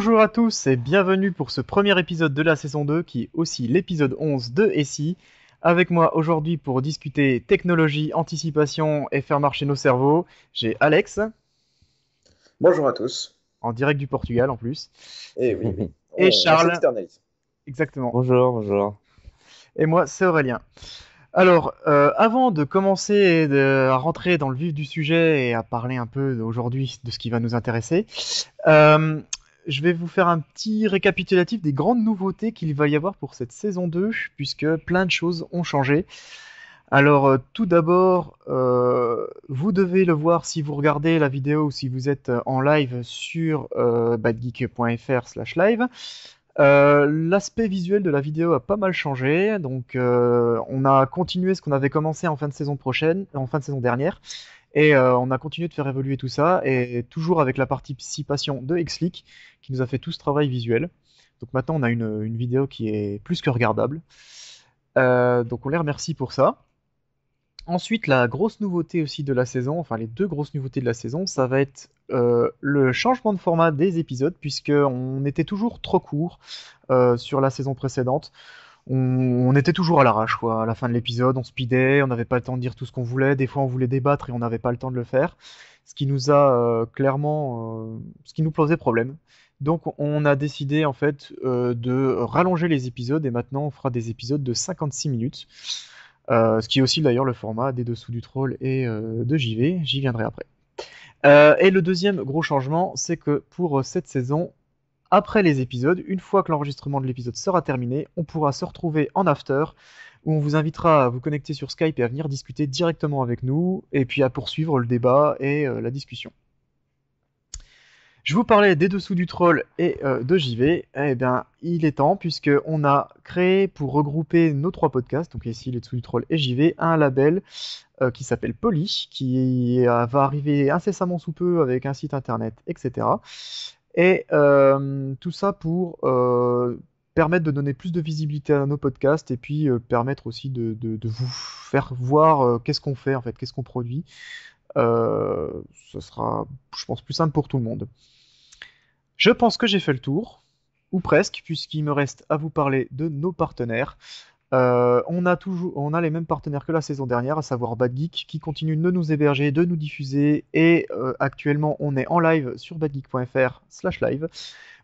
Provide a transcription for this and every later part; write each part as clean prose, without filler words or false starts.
Bonjour à tous et bienvenue pour ce premier épisode de la saison 2 qui est aussi l'épisode 11 de SI. Avec moi aujourd'hui pour discuter technologie, anticipation et faire marcher nos cerveaux, j'ai Alex, Bonjour à tous. en direct du Portugal en plus, Et oui, oui, et on Charles, s'externalise. exactement, Bonjour, bonjour. et moi c'est Aurélien. Alors, avant de commencer à rentrer dans le vif du sujet et à parler un peu aujourd'hui de ce qui va nous intéresser, Euh, je vais vous faire un petit récapitulatif des grandes nouveautés qu'il va y avoir pour cette saison 2, puisque plein de choses ont changé. Alors, tout d'abord, vous devez le voir si vous regardez la vidéo ou si vous êtes en live sur badgeek.fr/live. L'aspect visuel de la vidéo a pas mal changé, donc on a continué ce qu'on avait commencé en fin de saison prochaine, en fin de saison dernière, et on a continué de faire évoluer tout ça, et toujours avec la participation de Xleak, qui nous a fait tout ce travail visuel. Donc maintenant on a une vidéo qui est plus que regardable. Donc on les remercie pour ça. Ensuite, la grosse nouveauté aussi de la saison, enfin les deux grosses nouveautés de la saison, ça va être le changement de format des épisodes, puisque on était toujours trop court sur la saison précédente. On était toujours à l'arrache, quoi. À la fin de l'épisode, on speedait, on n'avait pas le temps de dire tout ce qu'on voulait. Des fois, on voulait débattre et on n'avait pas le temps de le faire. Ce qui nous a ce qui nous posait problème. Donc, on a décidé en fait de rallonger les épisodes et maintenant on fera des épisodes de 56 minutes. Ce qui est aussi d'ailleurs le format des Dessous du Troll et de JV. J'y viendrai après. Et le deuxième gros changement, c'est que pour cette saison, après les épisodes, une fois que l'enregistrement de l'épisode sera terminé, on pourra se retrouver en after, où on vous invitera à vous connecter sur Skype et à venir discuter directement avec nous, et puis à poursuivre le débat et la discussion. Je vous parlais des dessous du troll et de JV. Eh bien, il est temps, puisque on a créé pour regrouper nos trois podcasts, donc ici les dessous du troll et JV, un label qui s'appelle Poly, qui va arriver incessamment sous peu avec un site internet, etc. Et tout ça pour permettre de donner plus de visibilité à nos podcasts et puis permettre aussi de vous faire voir qu'est-ce qu'on fait en fait, qu'est-ce qu'on produit. Euh, Ce sera, je pense, plus simple pour tout le monde. Je pense que j'ai fait le tour, ou presque, puisqu'il me reste à vous parler de nos partenaires. On a les mêmes partenaires que la saison dernière, à savoir BadGeek, qui continue de nous héberger, de nous diffuser, et actuellement on est en live sur badgeek.fr/live,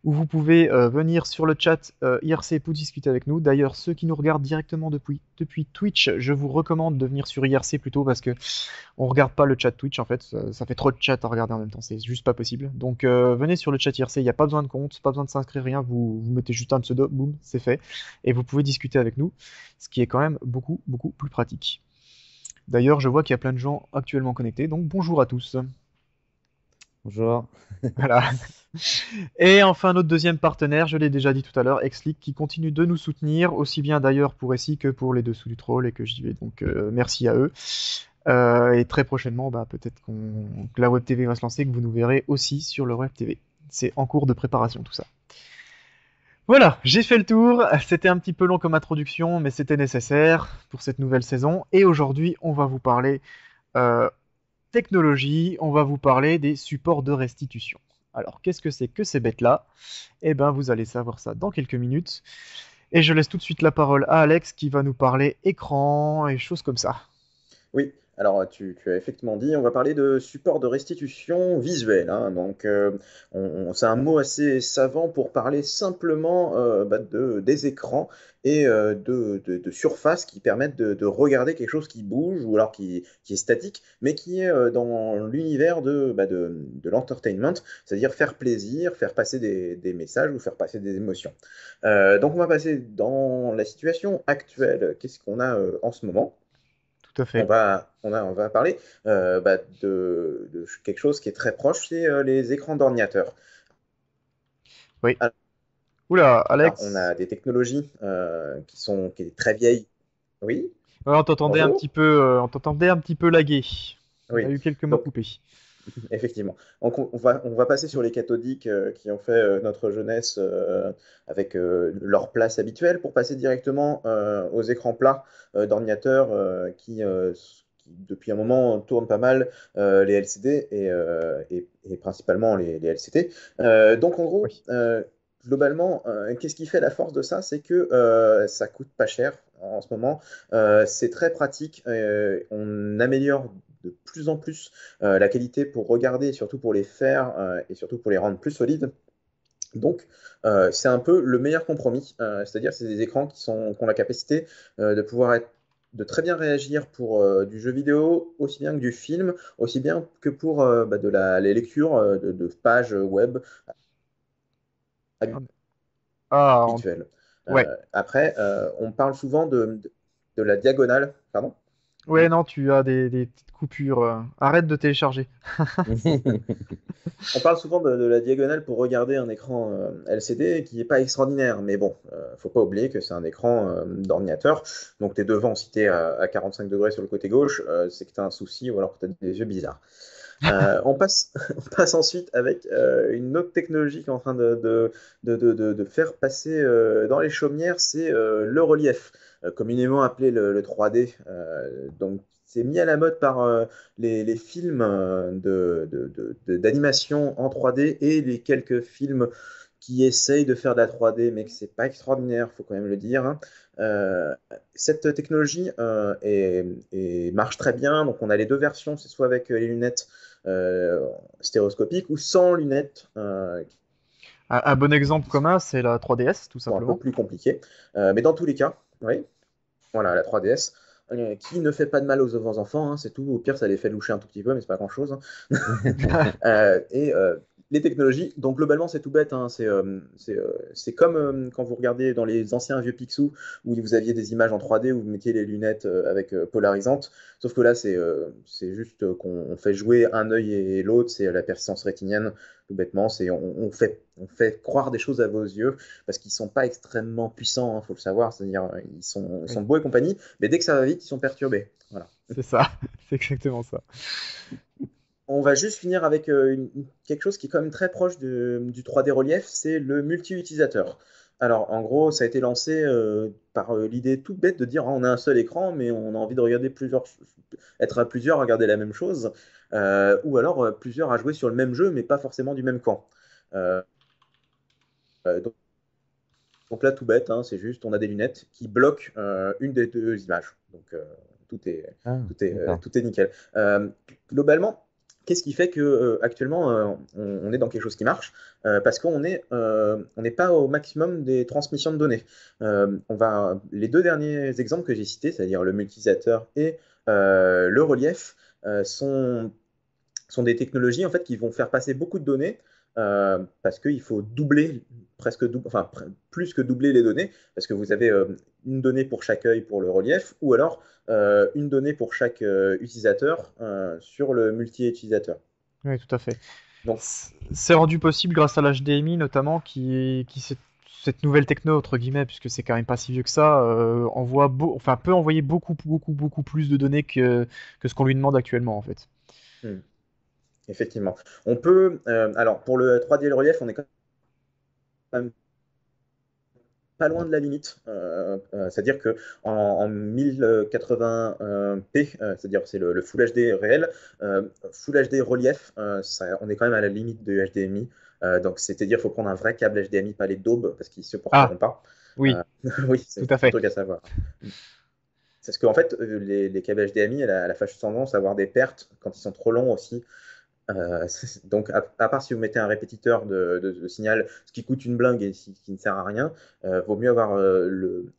où vous pouvez venir sur le chat IRC pour discuter avec nous. D'ailleurs, ceux qui nous regardent directement depuis Twitch, je vous recommande de venir sur IRC plutôt parce que on regarde pas le chat Twitch en fait, ça fait trop de chat à regarder en même temps, c'est juste pas possible. Donc venez sur le chat IRC, il n'y a pas besoin de compte, pas besoin de s'inscrire, rien, vous mettez juste un pseudo, boum, c'est fait. Et vous pouvez discuter avec nous, ce qui est quand même beaucoup, beaucoup plus pratique. D'ailleurs, je vois qu'il y a plein de gens actuellement connectés, donc bonjour à tous. Bonjour. Voilà. Et enfin, notre deuxième partenaire, je l'ai déjà dit tout à l'heure, Xleak, qui continue de nous soutenir, aussi bien d'ailleurs pour SI que pour les dessous du troll et que j'y vais. Donc merci à eux. Et très prochainement, bah, peut-être que la Web TV va se lancer, que vous nous verrez aussi sur le Web TV. C'est en cours de préparation tout ça. Voilà, j'ai fait le tour. C'était un petit peu long comme introduction, mais c'était nécessaire pour cette nouvelle saison. Et aujourd'hui, on va vous parler euh, technologie, on va vous parler des supports de restitution. Alors, qu'est-ce que c'est que ces bêtes-là? Eh ben, vous allez savoir ça dans quelques minutes. Et je laisse tout de suite la parole à Alex qui va nous parler écran et choses comme ça. Oui, alors tu as effectivement dit, on va parler de support de restitution visuelle, hein. Donc, c'est un mot assez savant pour parler simplement des écrans et de surfaces qui permettent de regarder quelque chose qui bouge ou alors qui est statique, mais qui est dans l'univers de l'entertainment, c'est-à-dire faire plaisir, faire passer des messages ou faire passer des émotions. Donc, on va passer dans la situation actuelle. Qu'est-ce qu'on a en ce moment? Tout à fait. On va parler de quelque chose qui est très proche, c'est les écrans d'ordinateur. Oui. Oula, Alors, on Alex. a des technologies qui est très vieilles. Oui, Ouais, bonjour. on t'entendait un petit peu laguer. On a Oui, eu quelques mots donc coupés. effectivement. Donc, on va passer sur les cathodiques qui ont fait notre jeunesse avec leur place habituelle pour passer directement aux écrans plats d'ordinateurs depuis un moment tournent pas mal les LCD et principalement les LCD. Donc en gros, Oui. globalement, qu'est-ce qui fait la force de ça? C'est que ça coûte pas cher en ce moment. C'est très pratique. On améliore de plus en plus la qualité pour regarder, et surtout pour les faire et surtout pour les rendre plus solides. Donc, c'est un peu le meilleur compromis. C'est-à-dire, c'est des écrans qui ont la capacité de très bien réagir pour du jeu vidéo, aussi bien que du film, aussi bien que pour de la lecture de pages web Ah, habituelles. ouais. Après, on parle souvent de la diagonale. Pardon? Ouais, non, tu as des petites coupures. Arrête de télécharger. On parle souvent de la diagonale pour regarder un écran LCD qui n'est pas extraordinaire, mais bon, faut pas oublier que c'est un écran d'ordinateur. Donc, tu es devant, si tu es à 45 degrés sur le côté gauche, c'est que tu as un souci ou alors que tu as des yeux bizarres. On passe, on passe ensuite avec une autre technologie qui est en train de faire passer dans les chaumières, c'est le relief, communément appelé le 3D. Donc, c'est mis à la mode par les films d'animation en 3D et les quelques films qui essayent de faire de la 3D, mais que c'est pas extraordinaire, faut quand même le dire, hein. Euh, cette technologie marche très bien. Donc, on a les deux versions, c'est soit avec les lunettes stéréoscopiques ou sans lunettes, Un bon exemple commun, c'est la 3DS, tout sont un peu simplement. plus compliquées. Mais dans tous les cas, oui, voilà, la 3DS, qui ne fait pas de mal aux enfants, hein, c'est tout. Au pire, ça les fait loucher un tout petit peu, mais c'est pas grand-chose, hein. Et les technologies, donc globalement, c'est tout bête, hein. C'est comme quand vous regardez dans les anciens vieux Picsou où vous aviez des images en 3D où vous mettiez les lunettes avec polarisantes. Sauf que là, c'est juste qu'on fait jouer un œil et l'autre, c'est la persistance rétinienne, tout bêtement. On fait croire des choses à vos yeux parce qu'ils sont pas extrêmement puissants, il faut le savoir. C'est-à-dire, ils sont Oui, beaux et compagnie, mais dès que ça va vite, ils sont perturbés. Voilà. c'est ça. C'est exactement ça. On va juste finir avec quelque chose qui est quand même très proche du 3D relief, c'est le multi-utilisateur. Alors, en gros, ça a été lancé par l'idée toute bête de dire ah, on a un seul écran, mais on a envie de regarder être à plusieurs à regarder la même chose, ou alors plusieurs à jouer sur le même jeu, mais pas forcément du même camp. Euh, donc là, tout bête, hein, c'est juste on a des lunettes qui bloquent une des deux images. Donc tout est, Ah, d'accord. tout est nickel. Globalement, qu'est-ce qui fait que actuellement on est dans quelque chose qui marche? Parce on n'est pas au maximum des transmissions de données. Les deux derniers exemples que j'ai cités, c'est-à-dire le multisateur et le relief, sont des technologies en fait qui vont faire passer beaucoup de données parce qu'il faut doubler, enfin plus que doubler les données, parce que vous avez une donnée pour chaque œil pour le relief, ou alors une donnée pour chaque utilisateur sur le multi-utilisateur. Oui, tout à fait. Donc, C'est rendu possible grâce à l'HDMI notamment, cette nouvelle techno entre guillemets, puisque c'est quand même pas si vieux que ça, enfin peut envoyer beaucoup plus de données que ce qu'on lui demande actuellement en fait. hmm, effectivement, on peut. Alors, pour le 3D et le relief, on est quand même pas loin de la limite. C'est-à-dire que en 1080p, c'est-à-dire c'est le Full HD réel, Full HD relief, on est quand même à la limite de HDMI. Donc c'est-à-dire qu'il faut prendre un vrai câble HDMI, pas les daubes, parce qu'ils ne supporteront Ah, pas. oui, Oui, tout c'est à un fait. truc à savoir. C'est parce qu'en fait, les câbles HDMI, elle a la fâcheuse tendance à avoir des pertes quand ils sont trop longs aussi. Donc, à part si vous mettez un répétiteur de signal, ce qui coûte une blingue et qui ne sert à rien, vaut mieux avoir le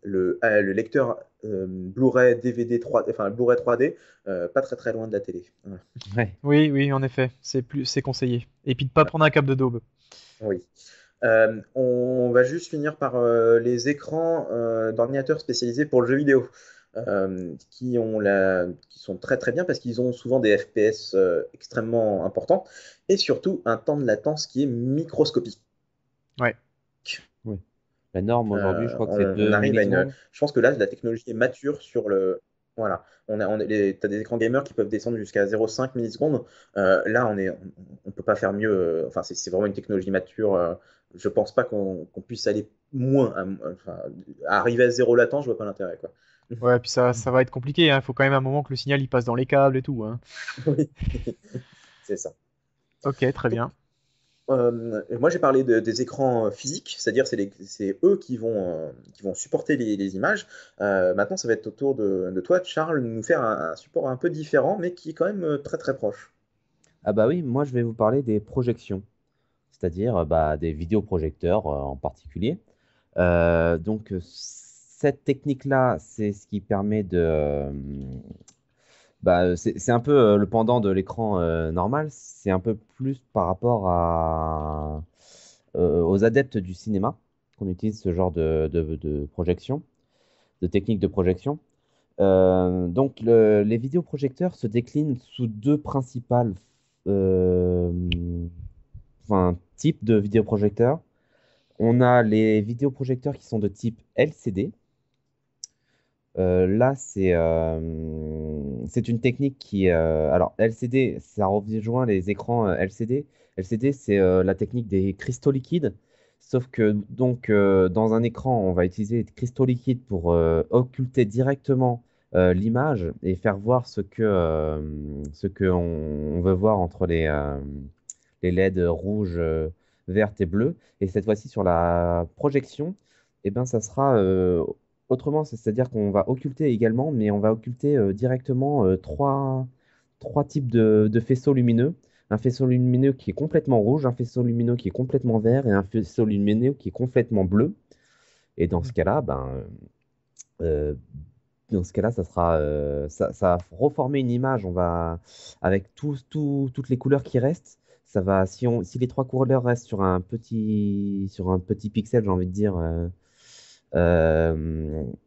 lecteur Blu-ray DVD 3, enfin Blu-ray 3D, pas très très loin de la télé. Voilà. Ouais. Oui, oui, en effet, c'est conseillé. Et puis de pas prendre un câble de daube. Oui. On va juste finir par les écrans d'ordinateurs spécialisés pour le jeu vidéo, qui sont très très bien parce qu'ils ont souvent des FPS extrêmement importants et surtout un temps de latence qui est microscopique. Ouais. Oui. La norme aujourd'hui, je crois que c'est On deux arrive à une. millisecondes. Je pense que là, la technologie est mature sur le. Voilà. T'as des écrans gamers qui peuvent descendre jusqu'à 0,5 millisecondes. Là, on peut pas faire mieux. Enfin, c'est vraiment une technologie mature. Je pense pas qu'on puisse aller moins. Enfin, arriver à zéro latence, je vois pas l'intérêt, quoi. Ouais, puis ça va être compliqué, hein. Il faut quand même un moment que le signal il passe dans les câbles et tout, hein. Oui, c'est ça. Ok, très bien. Moi, j'ai parlé des écrans physiques, c'est-à-dire c'est eux qui vont supporter les images. Maintenant, ça va être au tour de toi, Charles, de nous faire un support un peu différent, mais qui est quand même très très proche. Ah bah oui, moi je vais vous parler des projections, c'est-à-dire bah, des vidéoprojecteurs en particulier. Cette technique-là, c'est ce qui permet c'est un peu le pendant de l'écran normal. C'est un peu plus par rapport aux adeptes du cinéma qu'on utilise ce genre de projection, de technique de projection. Les vidéoprojecteurs se déclinent sous deux principales euh, types de vidéoprojecteurs. On a les vidéoprojecteurs qui sont de type LCD. Là, c'est une technique alors, LCD, ça rejoint les écrans LCD. LCD, c'est la technique des cristaux liquides. Sauf que, dans un écran, on va utiliser des cristaux liquides pour occulter directement l'image et faire voir ce que on veut voir entre les LED rouges, vertes et bleues. Et cette fois-ci, sur la projection, eh ben, ça sera autrement, c'est-à-dire qu'on va occulter également, mais on va occulter directement trois types de faisceaux lumineux. Un faisceau lumineux qui est complètement rouge, un faisceau lumineux qui est complètement vert et un faisceau lumineux qui est complètement bleu. Et dans ce cas-là, euh, ça va reformer une image. On va, avec toutes les couleurs qui restent, si les trois couleurs restent sur un petit pixel, j'ai envie de dire,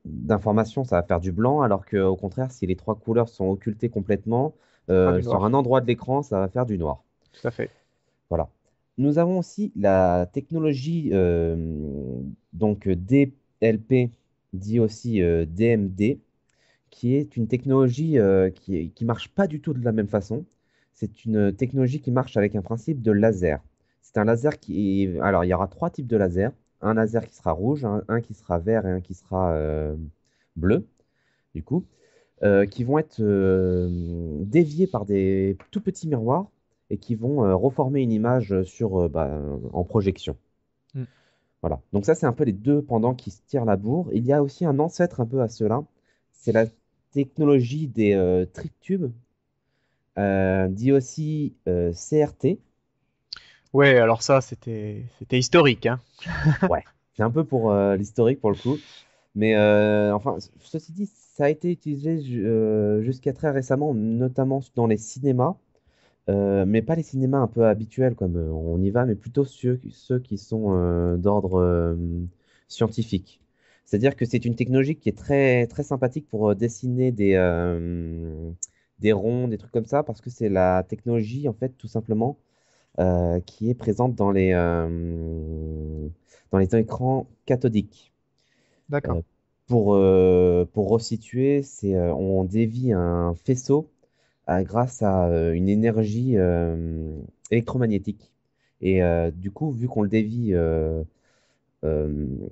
d'information, ça va faire du blanc, alors qu'au contraire, si les trois couleurs sont occultées complètement, Ça fera du sur noir. un endroit de l'écran, ça va faire du noir. Tout à fait. Voilà. Nous avons aussi la technologie DLP, dit aussi DMD, qui est une technologie qui marche pas du tout de la même façon. C'est une technologie qui marche avec un principe de laser. C'est un laser Alors, il y aura trois types de lasers. Un laser qui sera rouge, un qui sera vert et un qui sera bleu, du coup, qui vont être déviés par des tout petits miroirs et qui vont reformer une image en projection. Mm. Voilà. Donc ça, c'est un peu les deux pendants qui se tirent la bourre. Il y a aussi un ancêtre un peu à cela. C'est la technologie des trip tubes, dit aussi CRT. Ouais, alors ça, c'était historique, hein. Ouais, c'est un peu pour l'historique pour le coup. Mais enfin, ceci dit, ça a été utilisé jusqu'à très récemment, notamment dans les cinémas, mais pas les cinémas un peu habituels comme on y va, mais plutôt ceux qui sont d'ordre scientifique. C'est-à-dire que c'est une technologie qui est très, très sympathique pour dessiner des ronds, des trucs comme ça, parce que c'est la technologie, en fait, tout simplement, qui est présente dans les écrans cathodiques. D'accord. Euh, pour resituer, on dévie un faisceau grâce à une énergie électromagnétique. Et du coup, vu qu'on le dévie, euh, on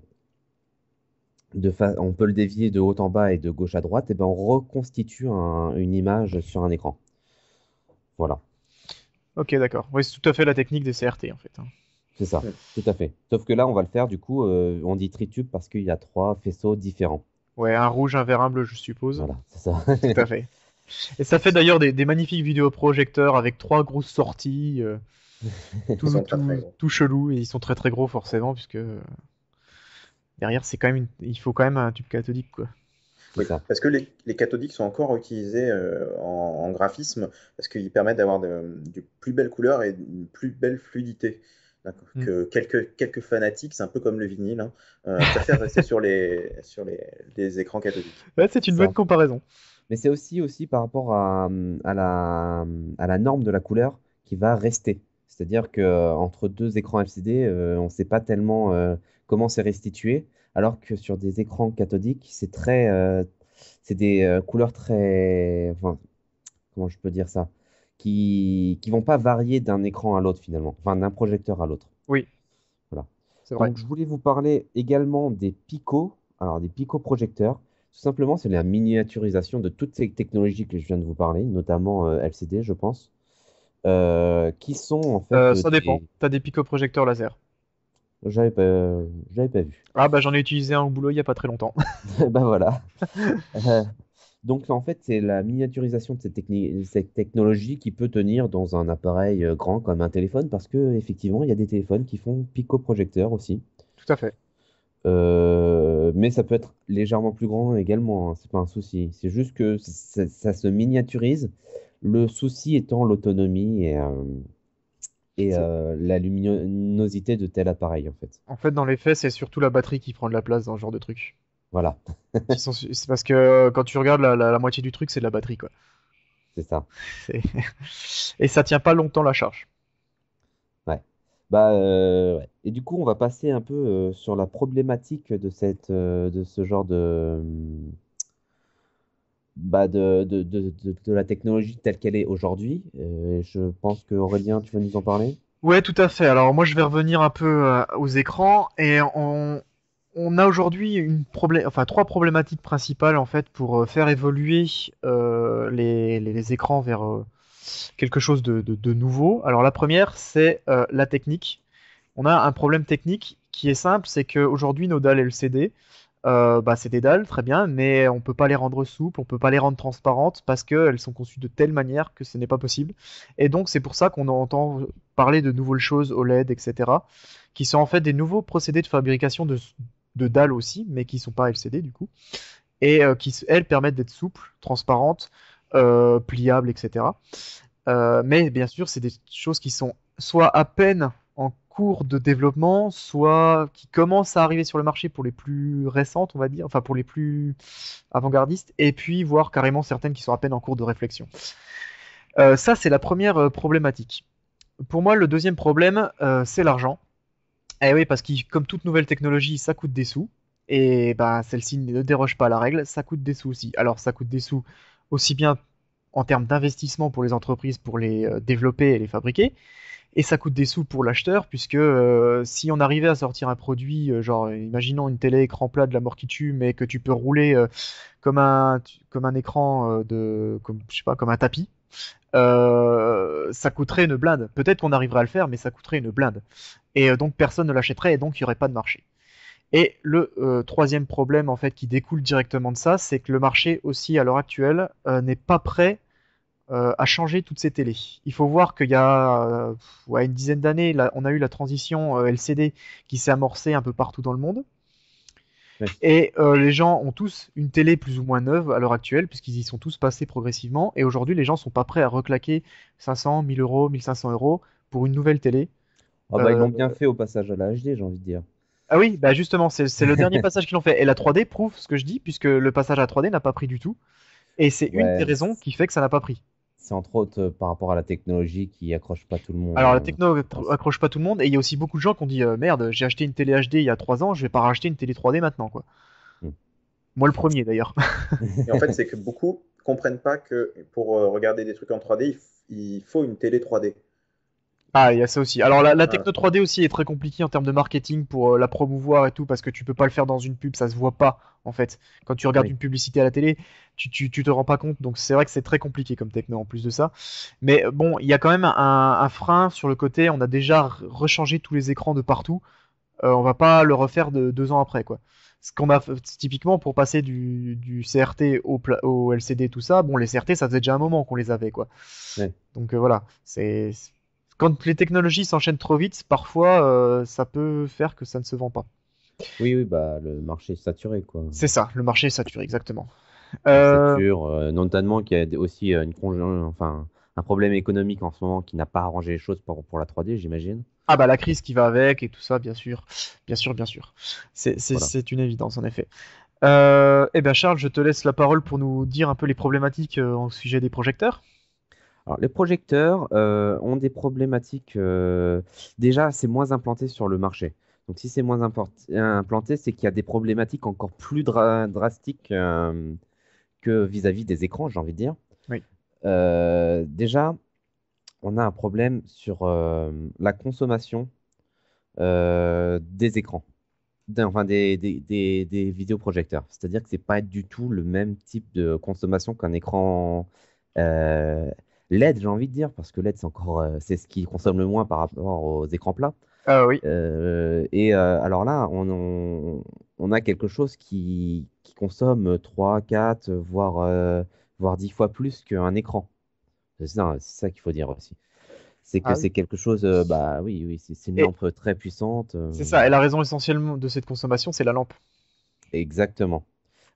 peut le dévier de haut en bas et de gauche à droite, et ben on reconstitue une image sur un écran. Voilà, Ok, d'accord. Ouais, c'est tout à fait la technique des CRT, en fait, hein. c'est ça, tout à fait. Sauf que là, on va le faire, du coup, on dit tritube parce qu'il y a trois faisceaux différents. Ouais, un rouge, un vert, un bleu, je suppose. Voilà, c'est ça. Tout à fait. Et ça fait d'ailleurs des magnifiques vidéoprojecteurs avec trois grosses sorties, Ils tout, sont très très tout, gros. tout chelou, et ils sont très très gros forcément, puisque derrière, c'est quand même il faut quand même un tube cathodique, quoi. C'est Oui, ça. parce que les cathodiques sont encore utilisés en graphisme, parce qu'ils permettent d'avoir de plus belles couleurs et une plus belle fluidité. D'accord. Mm. Que quelques fanatiques, c'est un peu comme le vinyle, hein, préfèrent rester sur les écrans cathodiques. Ouais, c'est C'est une bonne ça. comparaison. Mais c'est aussi par rapport à la norme de la couleur qui va rester. C'est-à-dire que entre deux écrans LCD, on ne sait pas tellement comment c'est restitué, alors que sur des écrans cathodiques, c'est des couleurs très, enfin, comment je peux dire ça, qui vont pas varier d'un écran à l'autre finalement, enfin d'un projecteur à l'autre. Oui, Voilà. c'est vrai. Donc, je voulais vous parler également des Pico. Alors, des Pico projecteurs. Tout simplement, c'est la miniaturisation de toutes ces technologies que je viens de vous parler, notamment LCD, je pense, qui sont en fait Ça dépend. des. T'as des picoprojecteurs laser. J'avais pas vu. Ah bah j'en ai utilisé un au boulot il y a pas très longtemps. Bah voilà. Euh, donc, en fait, c'est la miniaturisation de cette technologie qui peut tenir dans un appareil grand comme un téléphone, parce que effectivement, il y a des téléphones qui font Pico projecteurs aussi. Tout à fait. Mais ça peut être légèrement plus grand également, hein, c'est pas un souci. C'est juste que ça se miniaturise. Le souci étant l'autonomie C'est- la luminosité de tel appareil, en fait. En fait, dans les faits, c'est surtout la batterie qui prend de la place dans ce genre de truc. Voilà, C'est parce que quand tu regardes la moitié du truc, c'est de la batterie, quoi. c'est ça. C'est- Et ça tient pas longtemps la charge. Ouais. Ouais. Et du coup, on va passer un peu sur la problématique de ce genre de la technologie telle qu'elle est aujourd'hui. Je pense que Aurélien, tu vas nous en parler? Ouais, tout à fait. Alors moi, je vais revenir un peu aux écrans et on a aujourd'hui enfin trois problématiques principales en fait pour faire évoluer les écrans vers quelque chose de nouveau. Alors la première, c'est la technique. On a un problème technique qui est simple, c'est qu'aujourd'hui nos dalles LCD, bah, c'est des dalles, très bien, mais on peut pas les rendre souples, on peut pas les rendre transparentes parce qu'elles sont conçues de telle manière que ce n'est pas possible. Et donc c'est pour ça qu'on entend parler de nouvelles choses OLED, etc., qui sont en fait des nouveaux procédés de fabrication de dalles aussi, mais qui sont pas LCD du coup, et qui elles permettent d'être souples, transparentes, pliables, etc. Mais bien sûr, c'est des choses qui sont soit à peine en cours de développement, soit qui commencent à arriver sur le marché pour les plus récentes, on va dire, enfin pour les plus avant-gardistes, et puis voire carrément certaines qui sont à peine en cours de réflexion. Ça, c'est la première problématique. Pour moi, le deuxième problème, c'est l'argent. Eh oui, parce que comme toute nouvelle technologie, ça coûte des sous. Et ben, celle-ci ne déroge pas à la règle, ça coûte des sous aussi. Alors, ça coûte des sous aussi bien en termes d'investissement pour les entreprises pour les développer et les fabriquer, et ça coûte des sous pour l'acheteur, puisque si on arrivait à sortir un produit, genre, imaginons une télé écran plat de la mort qui tue, mais que tu peux rouler comme un écran comme, je sais pas, comme un tapis, ça coûterait une blinde. Peut-être qu'on arriverait à le faire, mais ça coûterait une blinde. Et donc personne ne l'achèterait, et donc il n'y aurait pas de marché. Et le troisième problème en fait qui découle directement de ça, c'est que le marché aussi à l'heure actuelle n'est pas prêt à changer toutes ces télés. Il faut voir qu'il y a ouais, une dizaine d'années, on a eu la transition LCD qui s'est amorcée un peu partout dans le monde. Ouais. Et les gens ont tous une télé plus ou moins neuve à l'heure actuelle, puisqu'ils y sont tous passés progressivement. Et aujourd'hui, les gens sont pas prêts à reclaquer 500, 1000 euros, 1500 euros pour une nouvelle télé. Ah bah ils Euh, l'ont bien fait au passage à la HD, j'ai envie de dire. Ah oui, bah justement, c'est le dernier passage qu'ils ont fait. Et la 3D prouve ce que je dis, puisque le passage à 3D n'a pas pris du tout. Et c'est une des Ouais, raisons qui fait que ça n'a pas pris. c'est entre autres par rapport à la technologie qui accroche pas tout le monde, Alors la hein, techno je pense. accroche pas tout le monde, et il y a aussi beaucoup de gens qui ont dit merde, j'ai acheté une télé HD il y a 3 ans, je vais pas racheter une télé 3D maintenant, quoi. Hmm. Moi le premier d'ailleurs. Et en fait, c'est que beaucoup comprennent pas que pour regarder des trucs en 3D, il faut une télé 3D. Ah, il y a ça aussi. Alors la Voilà. techno 3D aussi est très compliquée en termes de marketing pour la promouvoir et tout, parce que tu peux pas le faire dans une pub, ça se voit pas en fait. Quand tu regardes Oui. une publicité à la télé, tu te rends pas compte, donc c'est vrai que c'est très compliqué comme techno en plus de ça. Mais bon, il y a quand même un frein sur le côté, on a déjà rechangé tous les écrans de partout, on va pas le refaire 2 ans après quoi. Ce qu'on a typiquement pour passer du CRT au LCD tout ça, bon les CRT ça faisait déjà un moment qu'on les avait quoi. Ouais. Donc voilà, c'est quand les technologies s'enchaînent trop vite, parfois ça peut faire que ça ne se vend pas. Oui, oui, bah le marché est saturé, quoi. C'est ça, le marché est saturé exactement. Il Euh, sature, notamment qu'il y a aussi enfin, un problème économique en ce moment qui n'a pas arrangé les choses pour la 3D, j'imagine. Ah bah la crise qui va avec et tout ça, bien sûr, bien sûr, bien sûr. Voilà. C'est une évidence en effet. Eh bien Charles, je te laisse la parole pour nous dire un peu les problématiques au sujet des projecteurs. Alors, les projecteurs ont des problématiques. Déjà, c'est moins implanté sur le marché. Donc, si c'est moins implanté, c'est qu'il y a des problématiques encore plus drastiques que vis-à-vis des écrans, j'ai envie de dire. Oui. Déjà, on a un problème sur la consommation des écrans, enfin des vidéoprojecteurs. C'est-à-dire que c'est pas du tout le même type de consommation qu'un écran euh, LED, j'ai envie de dire, parce que LED, c'est encore c'est ce qui consomme le moins par rapport aux écrans plats. Ah oui. Alors là, on a quelque chose qui consomme 3, 4, voire 10 fois plus qu'un écran. C'est ça qu'il faut dire aussi. C'est que Ah oui. c'est quelque chose, bah oui, oui, c'est une Et lampe très puissante. c'est ça. Et la raison essentielle de cette consommation, c'est la lampe. Exactement.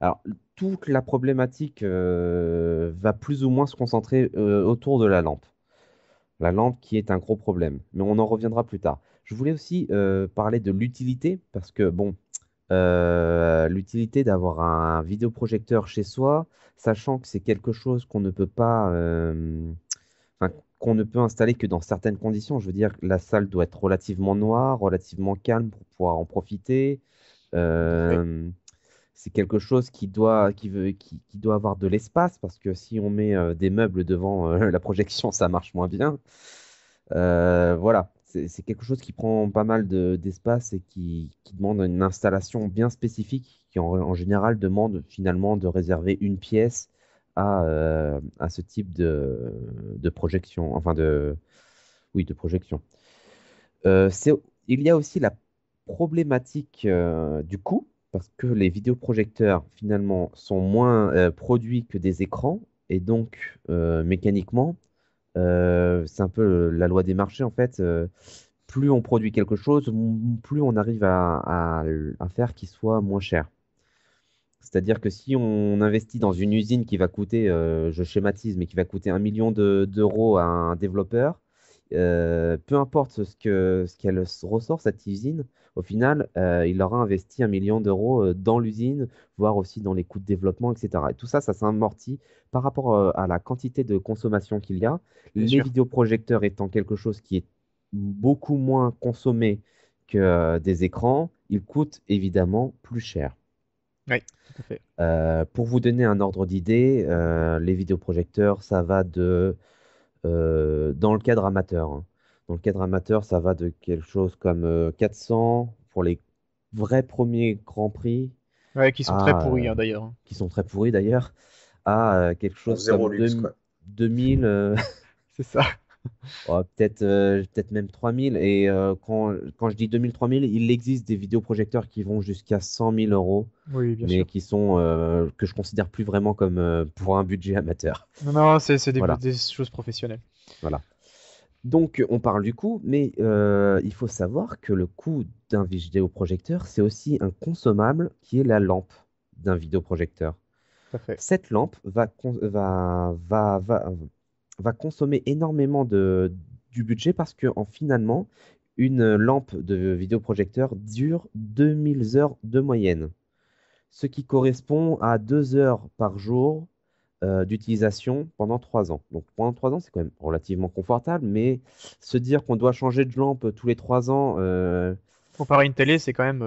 Alors, toute la problématique va plus ou moins se concentrer autour de la lampe. La lampe qui est un gros problème, mais on en reviendra plus tard. Je voulais aussi parler de l'utilité, parce que bon, l'utilité d'avoir un vidéoprojecteur chez soi, sachant que c'est quelque chose qu'on ne peut pas, enfin, qu'on ne peut installer que dans certaines conditions. Je veux dire, la salle doit être relativement noire, relativement calme pour pouvoir en profiter. Tout à fait. Euh, c'est quelque chose qui doit avoir de l'espace parce que si on met des meubles devant la projection, ça marche moins bien. Voilà, c'est quelque chose qui prend pas mal d'espace et qui demande une installation bien spécifique qui en général demande finalement de réserver une pièce à ce type de projection, enfin oui, de projection. Euh, c'est- il y a aussi la problématique du coût, parce que les vidéoprojecteurs, finalement, sont moins produits que des écrans, et donc, mécaniquement, c'est un peu la loi des marchés, en fait. Plus on produit quelque chose, plus on arrive à faire qu'il soit moins cher. C'est-à-dire que si on investit dans une usine qui va coûter, je schématise, mais qui va coûter 1 million d'euros à un développeur, peu importe ce qu'elle ressort, cette usine, au final, il aura investi 1 million d'euros dans l'usine, voire aussi dans les coûts de développement, etc. Et tout ça, ça s'amortit par rapport à la quantité de consommation qu'il y a. Bien Les sûr. vidéoprojecteurs étant quelque chose qui est beaucoup moins consommé que des écrans, ils coûtent évidemment plus cher. Oui, tout à fait. Pour vous donner un ordre d'idée, les vidéoprojecteurs, ça va dans le cadre amateur, hein. Dans le cadre amateur, ça va de quelque chose comme 400 pour les vrais premiers grands prix, Ouais, qui sont très à, pourris, hein, d'ailleurs, hein. qui sont très pourris d'ailleurs, à quelque En chose zéro comme luxe, quoi. 2000, C'est ça. oh, peut-être même 3000. Et quand je dis 2000, 3000, il existe des vidéoprojecteurs qui vont jusqu'à 100 000 euros, Oui, bien mais sûr. qui sont que je considère plus vraiment comme pour un budget amateur. Non, non, c'est Voilà, des choses professionnelles. voilà. Donc on parle du coût, mais il faut savoir que le coût d'un vidéoprojecteur, c'est aussi un consommable qui est la lampe d'un vidéoprojecteur. Tout à fait. Cette lampe va consommer énormément du budget parce que finalement, une lampe de vidéoprojecteur dure 2000 heures de moyenne, ce qui correspond à 2 heures par jour d'utilisation pendant 3 ans. Donc pendant 3 ans, c'est quand même relativement confortable, mais se dire qu'on doit changer de lampe tous les 3 ans, Comparé à une télé, c'est quand même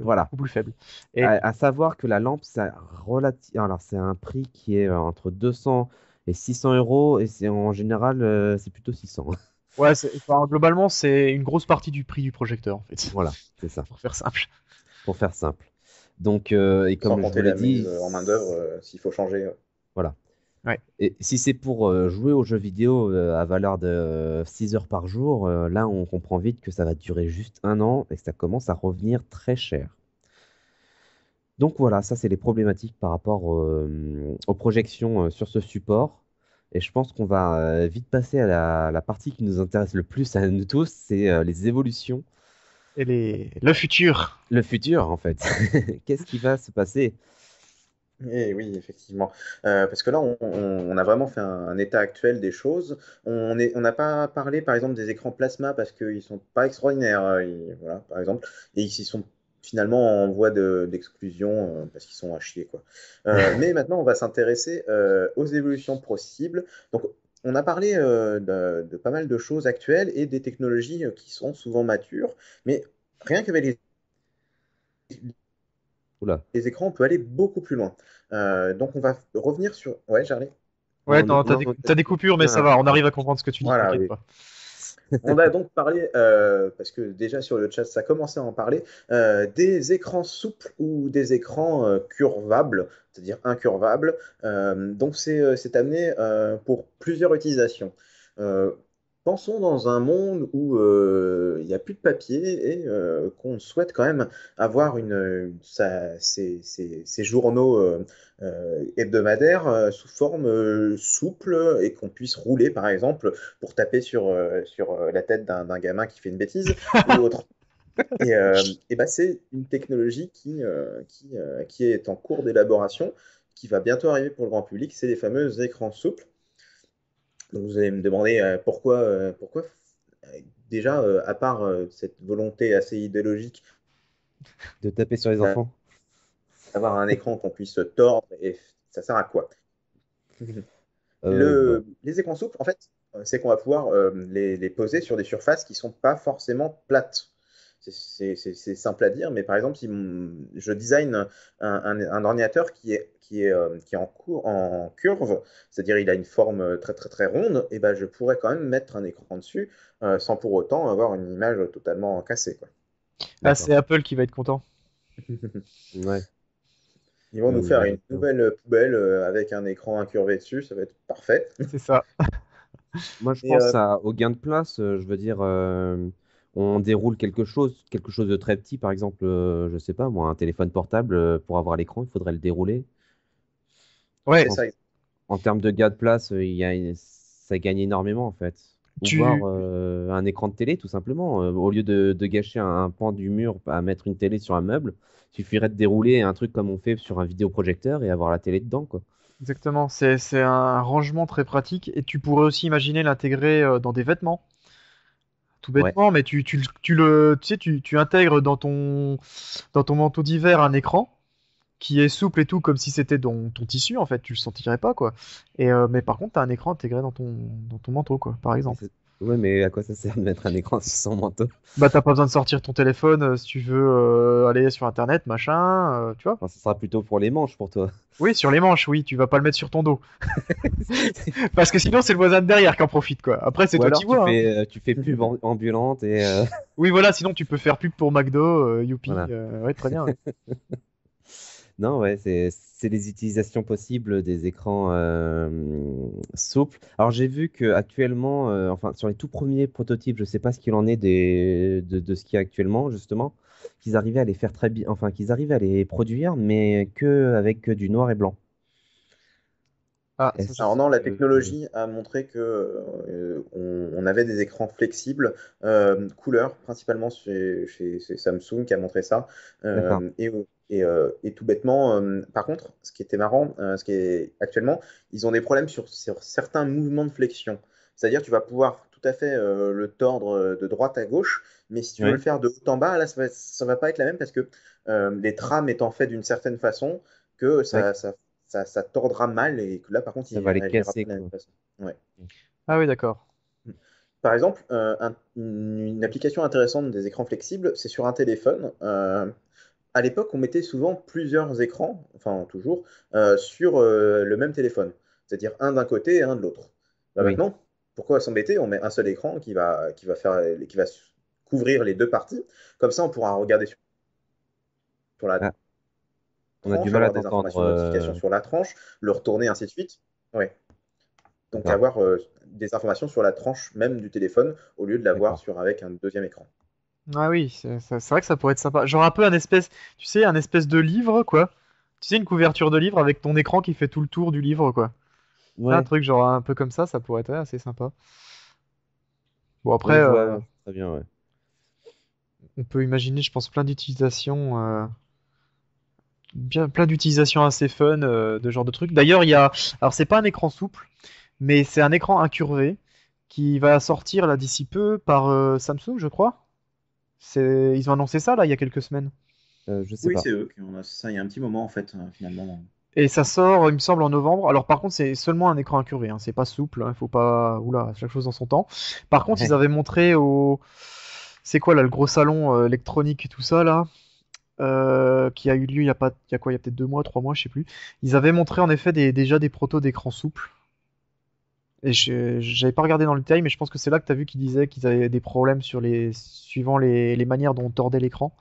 voilà. beaucoup plus faible. Et À savoir que la lampe, alors c'est un prix qui est entre 200 et 600 euros, et c'est en général, c'est plutôt 600. ouais, enfin, globalement, c'est une grosse partie du prix du projecteur, en fait, Voilà, c'est ça, pour faire simple. pour faire simple. Donc, et Sans comme je vous compter l'ai la mise dit, en main-d'œuvre s'il faut changer. voilà. Ouais. Et si c'est pour jouer aux jeux vidéo à valeur de 6 heures par jour, là on comprend vite que ça va durer juste un an et que ça commence à revenir très cher. Donc voilà, ça c'est les problématiques par rapport aux projections sur ce support. Et je pense qu'on va vite passer à la partie qui nous intéresse le plus à nous tous, c'est les évolutions, Et le futur. le futur en fait. Qu'est-ce qui va se passer? Et oui, effectivement. Parce que là, on a vraiment fait un état actuel des choses. On n'a pas parlé, par exemple, des écrans plasma parce qu'ils sont pas extraordinaires, voilà, par exemple, et ils sont finalement en voie d'exclusion parce qu'ils sont à chier, quoi. Mais maintenant, on va s'intéresser aux évolutions possibles. Donc, on a parlé de pas mal de choses actuelles et des technologies qui sont souvent matures, mais rien qu'avec les Oula. les écrans, on peut aller beaucoup plus loin. Donc on va revenir sur... Ouais, Charlie? Ouais, Non, t'as non, t'as des coupures, mais ça ah, va, on arrive à comprendre ce que tu dis, Voilà, t'inquiète oui. pas. On va donc parler, parce que déjà sur le chat, ça commençait à en parler, des écrans souples ou des écrans curvables, c'est-à-dire incurvables. Donc c'est amené pour plusieurs utilisations. Euh, Pensons dans un monde où il n'y a plus de papier et qu'on souhaite quand même avoir ces journaux hebdomadaires sous forme souple et qu'on puisse rouler, par exemple, pour taper sur la tête d'un gamin qui fait une bêtise ou autre. Et bah, c'est une technologie qui est en cours d'élaboration, qui va bientôt arriver pour le grand public, c'est les fameux écrans souples. Donc vous allez me demander pourquoi déjà, à part cette volonté assez idéologique de taper sur les enfants. d'avoir un écran qu'on puisse tordre, et ça sert à quoi? Bah, Les écrans souples, en fait, c'est qu'on va pouvoir les poser sur des surfaces qui ne sont pas forcément plates. C'est simple à dire, mais par exemple, si je design un ordinateur qui est en curve, c'est-à-dire il a une forme très très très ronde, et ben, je pourrais quand même mettre un écran dessus sans pour autant avoir une image totalement cassée, quoi. Ah, d'accord. c'est Apple qui va être content. Ouais. Ils vont nous On faire une imagine bien. nouvelle poubelle avec un écran incurvé dessus, ça va être parfait. C'est ça. Moi, je Et pense au gain de place. Je veux dire, on déroule quelque chose de très petit, par exemple, je sais pas, moi, un téléphone portable, pour avoir l'écran, il faudrait le dérouler. Je c'est Ouais, pense ça. en termes de gain de place, ça gagne énormément, en fait. Ou voir tu, un écran de télé, tout simplement. Au lieu de gâcher un pan du mur à mettre une télé sur un meuble, il suffirait de dérouler un truc comme on fait sur un vidéoprojecteur et avoir la télé dedans, quoi. Exactement, c'est un rangement très pratique et tu pourrais aussi imaginer l'intégrer dans des vêtements, tout Ouais, bêtement, mais tu sais, tu intègres dans ton manteau d'hiver un écran qui est souple et tout, comme si c'était dans ton tissu en fait, tu le sentirais pas quoi. Mais par contre, t'as un écran intégré dans ton manteau quoi, par mais exemple. ouais, mais à quoi ça sert de mettre un écran sur son manteau? Bah t'as pas besoin de sortir ton téléphone si tu veux aller sur internet, machin, tu vois. Enfin, ce sera plutôt pour les manches pour toi. Oui, sur les manches, oui, tu vas pas le mettre sur ton dos. Parce que sinon, c'est le voisin de derrière qui en profite, quoi. Après, c'est Ou toi qui alors vois, hein. tu fais pub ambulante et Oui, voilà, sinon tu peux faire pub pour McDo, youpi, voilà. ouais, très bien, ouais. Non, ouais, c'est les utilisations possibles des écrans souples. Alors j'ai vu que actuellement, enfin sur les tout premiers prototypes, je sais pas ce qu'il en est de ce qu'il y a actuellement justement, qu'ils arrivaient à les faire très bien, enfin qu'ils arrivaient à les produire, mais que avec du noir et blanc. Ah, ça, je Alors Est-ce sais. non, la que technologie a montré que on avait des écrans flexibles, couleur, principalement chez Samsung qui a montré ça. d'accord, Et tout bêtement, par contre, ce qui était marrant, ce qui est actuellement, ils ont des problèmes sur certains mouvements de flexion. C'est-à-dire, tu vas pouvoir tout à fait le tordre de droite à gauche, mais si tu veux le oui, faire de haut en bas, là, ça va pas être la même parce que les trames étant faites d'une certaine façon, que ouais, ça tordra mal et que là, par contre, ça il va les réagira pas casser de la même quoi. façon. Ouais. Ah oui, d'accord. Par exemple, une application intéressante des écrans flexibles, c'est sur un téléphone. À l'époque, on mettait souvent plusieurs écrans, enfin toujours, sur le même téléphone, c'est-à-dire un d'un côté et un de l'autre. Bah, Oui, maintenant, pourquoi s'embêter? On met un seul écran qui va couvrir les deux parties. Comme ça, on pourra regarder sur la ah, on a du tranche, mal à avoir des t'entendre. informations de notification sur la tranche, le retourner, ainsi de suite. Ouais. Donc D'accord, avoir des informations sur la tranche même du téléphone au lieu de l'avoir d'accord. avec un deuxième écran. Ah oui, c'est vrai que ça pourrait être sympa. Genre un peu un espèce, tu sais, un espèce de livre, quoi. Tu sais, une couverture de livre avec ton écran qui fait tout le tour du livre, quoi. Tu sais, un Ouais, truc genre un peu comme ça pourrait être assez sympa. Bon, après, ouais, je vois très bien, ouais. on peut imaginer, je pense, plein d'utilisations assez fun de ce genre de truc. D'ailleurs, alors c'est pas un écran souple, mais c'est un écran incurvé qui va sortir là d'ici peu par Samsung, je crois. Ils ont annoncé ça là il y a quelques semaines. Je sais Oui, pas. c'est eux qui ont ça il y a un petit moment en fait, finalement. Et ça sort, il me semble, en novembre. Alors par contre, c'est seulement un écran incurvé, hein. C'est pas souple, hein. Faut pas, oula, chaque chose dans son temps. Par contre, ils avaient montré c'est quoi là, le gros salon électronique et tout ça là. qui a eu lieu il y a quoi, il y a peut-être 2 mois, 3 mois, je sais plus. Ils avaient montré en effet déjà des protos d'écran souple. Et j'avais pas regardé dans le détail, mais je pense que c'est là que tu as vu qu'ils disaient qu'ils avaient des problèmes suivant les manières dont on tordait l'écran.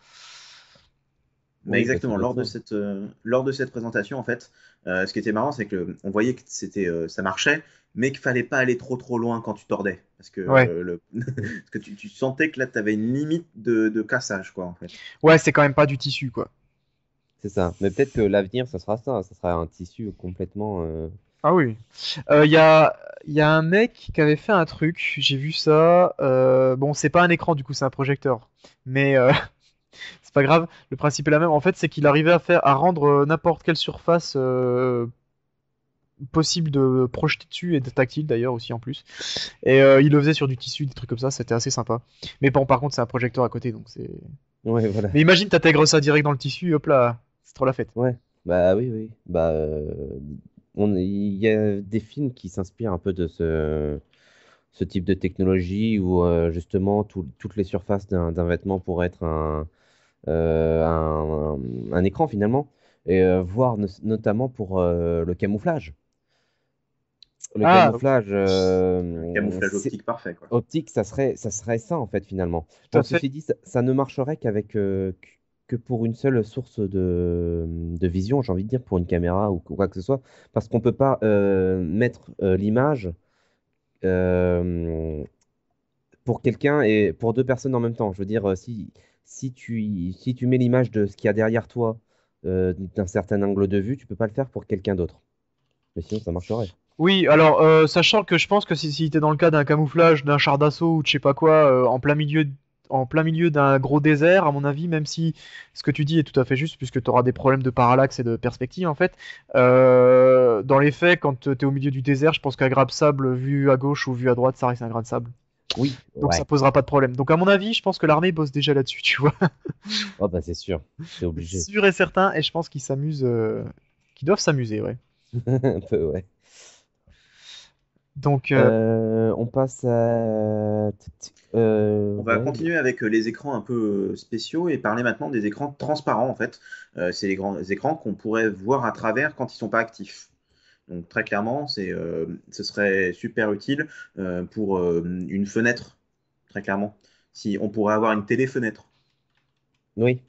Mais Oui, bah, ça exactement, doit être lors de cette présentation, en fait, ce qui était marrant, c'est que on voyait que ça marchait, mais qu'il fallait pas aller trop loin quand tu tordais. Parce que, Ouais. parce que tu sentais que là, tu avais une limite de cassage, quoi, en fait. Ouais, c'est quand même pas du tissu, quoi. C'est ça. Mais peut-être que l'avenir, ça sera ça. Ça sera un tissu complètement. Ah oui. Il y a un mec qui avait fait un truc, j'ai vu ça. Bon, c'est pas un écran, du coup, c'est un projecteur. Mais c'est pas grave, le principe est la même. En fait, c'est qu'il arrivait à rendre n'importe quelle surface possible de projeter dessus et de tactile d'ailleurs aussi en plus. Et il le faisait sur du tissu, des trucs comme ça, c'était assez sympa. Mais bon, par contre, c'est un projecteur à côté, donc c'est. Ouais, voilà. Mais imagine, t'intègres ça direct dans le tissu, hop là, c'est trop la fête. Ouais. Bah oui, oui. Bah, il y a des films qui s'inspirent un peu de ce type de technologie où justement toutes les surfaces d'un vêtement pourraient être un écran finalement. Et voire notamment pour le camouflage. Le Ah, camouflage Un camouflage optique parfait, quoi. optique, ça serait ça en fait finalement. tout Bon, à fait. ceci dit, ça ne marcherait que pour une seule source de vision, j'ai envie de dire, pour une caméra ou quoi que ce soit, parce qu'on peut pas mettre l'image euh, pour quelqu'un et pour deux personnes en même temps. Je veux dire, si tu mets l'image de ce qu'il y a derrière toi d'un certain angle de vue, tu peux pas le faire pour quelqu'un d'autre. Mais sinon, ça marcherait. Oui, alors, sachant que je pense que si t'es dans le cas d'un camouflage, d'un char d'assaut ou de je sais pas quoi, en plein milieu d'un gros désert, à mon avis, même si ce que tu dis est tout à fait juste, puisque tu auras des problèmes de parallaxe et de perspective, en fait, dans les faits, quand t'es au milieu du désert, je pense qu'un grain de sable vu à gauche ou vu à droite, ça reste un grain de sable. Oui, Donc ça ouais. posera pas de problème. Donc à mon avis, je pense que l'armée bosse déjà là-dessus, tu vois. Oh bah c'est sûr, c'est C'est obligé. sûr et certain, et je pense qu'ils doivent s'amuser, ouais. Un peu, ouais. Donc, On passe à... On va ouais, continuer avec les écrans un peu spéciaux et parler maintenant des écrans transparents, en fait. C'est les grands écrans qu'on pourrait voir à travers quand ils sont pas actifs. Donc très clairement, ce serait super utile pour une fenêtre, très clairement. Si on pourrait avoir une télé-fenêtre. oui.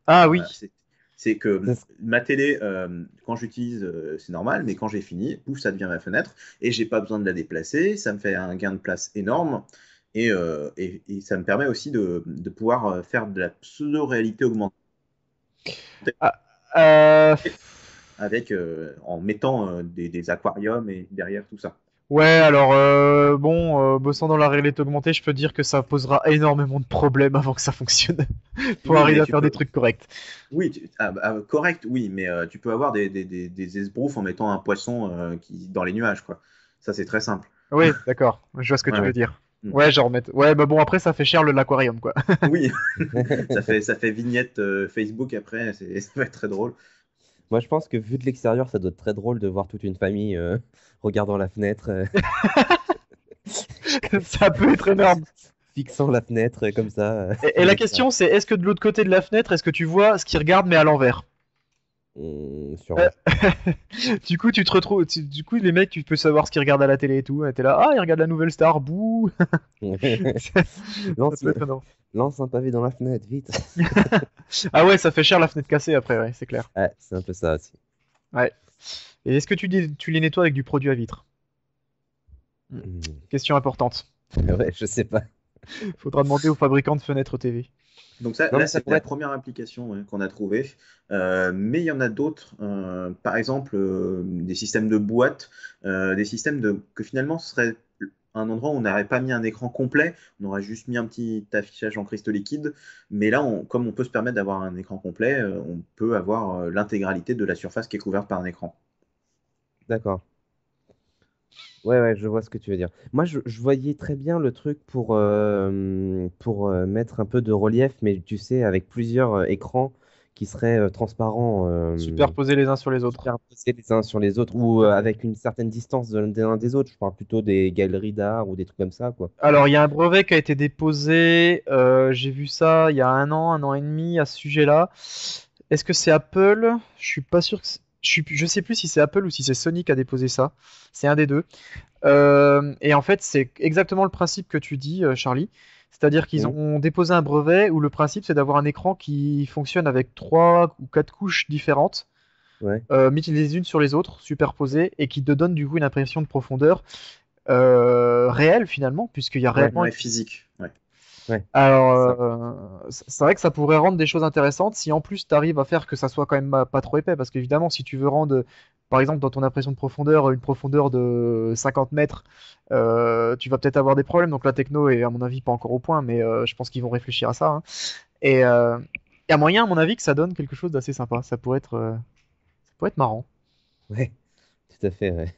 ah Voilà, oui. c'est que Ça, ma télé, quand j'utilise, c'est normal, mais quand j'ai fini, pouf, ça devient ma fenêtre et j'ai pas besoin de la déplacer. Ça me fait un gain de place énorme et ça me permet aussi de pouvoir faire de la pseudo-réalité augmentée Ah, euh, avec, en mettant des aquariums et derrière tout ça. Ouais, alors bon, bossant dans la réalité augmentée, je peux dire que ça posera énormément de problèmes avant que ça fonctionne pour Oui, arriver mais à tu faire des peux. trucs corrects. Oui, correct, oui, mais tu peux avoir des esbroufs en mettant un poisson dans les nuages, quoi. Ça, c'est très simple. Oui, d'accord, je vois ce que tu veux Ouais. dire. Mm. Ouais, genre mettre. Ouais, bah bon, après ça fait cher l'aquarium, quoi. Oui, ça fait vignette Facebook après, ça va être très drôle. moi, je pense que vu de l'extérieur, ça doit être très drôle de voir toute une famille regardant la fenêtre, Ça peut être énorme. fixant la fenêtre comme ça. Et la question, c'est est-ce que de l'autre côté de la fenêtre, est-ce que tu vois ce qu'ils regardent mais à l'envers? Euh, Sûrement. Du coup, du coup, les mecs, tu peux savoir ce qu'ils regardent à la télé et tout. Et t'es là, ah, ils regardent la nouvelle star, bouh. Ça Lance, peut être énorme. lance un pavé dans la fenêtre, vite. Ah ouais, ça fait cher la fenêtre cassée après, ouais, c'est clair. Ouais, c'est un peu ça aussi. Ouais. Et est-ce que tu les nettoies avec du produit à vitre? Hmm. Question importante. Ouais, je sais pas. Faudra demander aux fabricants de fenêtres TV. Donc Non, là, mais ça c'était la pourrait être. première application qu'on a trouvée. Mais il y en a d'autres. Par exemple, des systèmes de boîtes, que finalement, ce serait un endroit où on n'aurait pas mis un écran complet. On aurait juste mis un petit affichage en cristaux liquides. Mais là, comme on peut se permettre d'avoir un écran complet, on peut avoir l'intégralité de la surface qui est couverte par un écran. D'accord. Ouais, ouais, je vois ce que tu veux dire. Moi, je voyais très bien le truc pour mettre un peu de relief, mais tu sais, avec plusieurs écrans qui seraient transparents, Superposés les uns sur les autres. superposés les uns sur les autres, ou avec une certaine distance des uns des autres. Je parle plutôt des galeries d'art ou des trucs comme ça, quoi. Alors, il y a un brevet qui a été déposé, j'ai vu ça il y a un an et demi à ce sujet-là. Est-ce que c'est Apple? Je suis pas sûr que je sais plus si c'est Apple ou si c'est Sony qui a déposé ça. C'est un des deux. Et en fait, c'est exactement le principe que tu dis, Charlie. C'est-à-dire qu'ils Mhm. ont déposé un brevet où le principe c'est d'avoir un écran qui fonctionne avec 3 ou 4 couches différentes, Ouais, mises les unes sur les autres, superposées, et qui te donne du coup une impression de profondeur réelle finalement, puisqu'il y a ouais, réellement Ouais, une. physique. Ouais. ouais, Alors, c'est ça. c'est vrai que ça pourrait rendre des choses intéressantes si en plus tu arrives à faire que ça soit quand même pas trop épais, parce qu'évidemment, si tu veux rendre, par exemple, dans ton impression de profondeur, une profondeur de 50 mètres, tu vas peut-être avoir des problèmes. Donc la techno est, à mon avis, pas encore au point, mais je pense qu'ils vont réfléchir à ça, hein. Et il y a moyen, à mon avis, que ça donne quelque chose d'assez sympa. Ça pourrait être marrant. Ouais, tout à fait, ouais.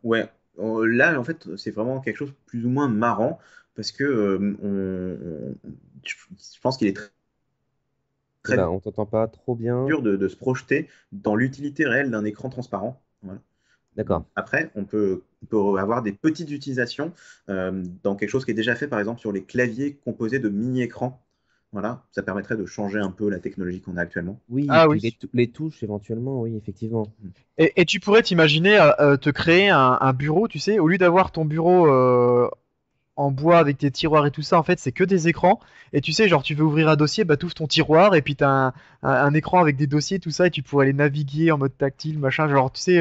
Ouais. Là, en fait, c'est vraiment quelque chose de plus ou moins marrant parce que je pense qu'il est très, très Oula, on t'entend pas trop bien. dur de se projeter dans l'utilité réelle d'un écran transparent. Voilà. D'accord. Après, on peut avoir des petites utilisations dans quelque chose qui est déjà fait, par exemple, sur les claviers composés de mini-écrans. Voilà, ça permettrait de changer un peu la technologie qu'on a actuellement. Oui, et Ah puis oui. les touches, éventuellement, oui, effectivement. Et tu pourrais t'imaginer te créer un bureau, tu sais, au lieu d'avoir ton bureau en bois avec tes tiroirs et tout ça, en fait, c'est que des écrans. Et tu sais, genre, tu veux ouvrir un dossier, bah, t'ouvres ton tiroir et puis t'as un écran avec des dossiers, tout ça, et tu pourrais les naviguer en mode tactile, machin. Genre, tu sais,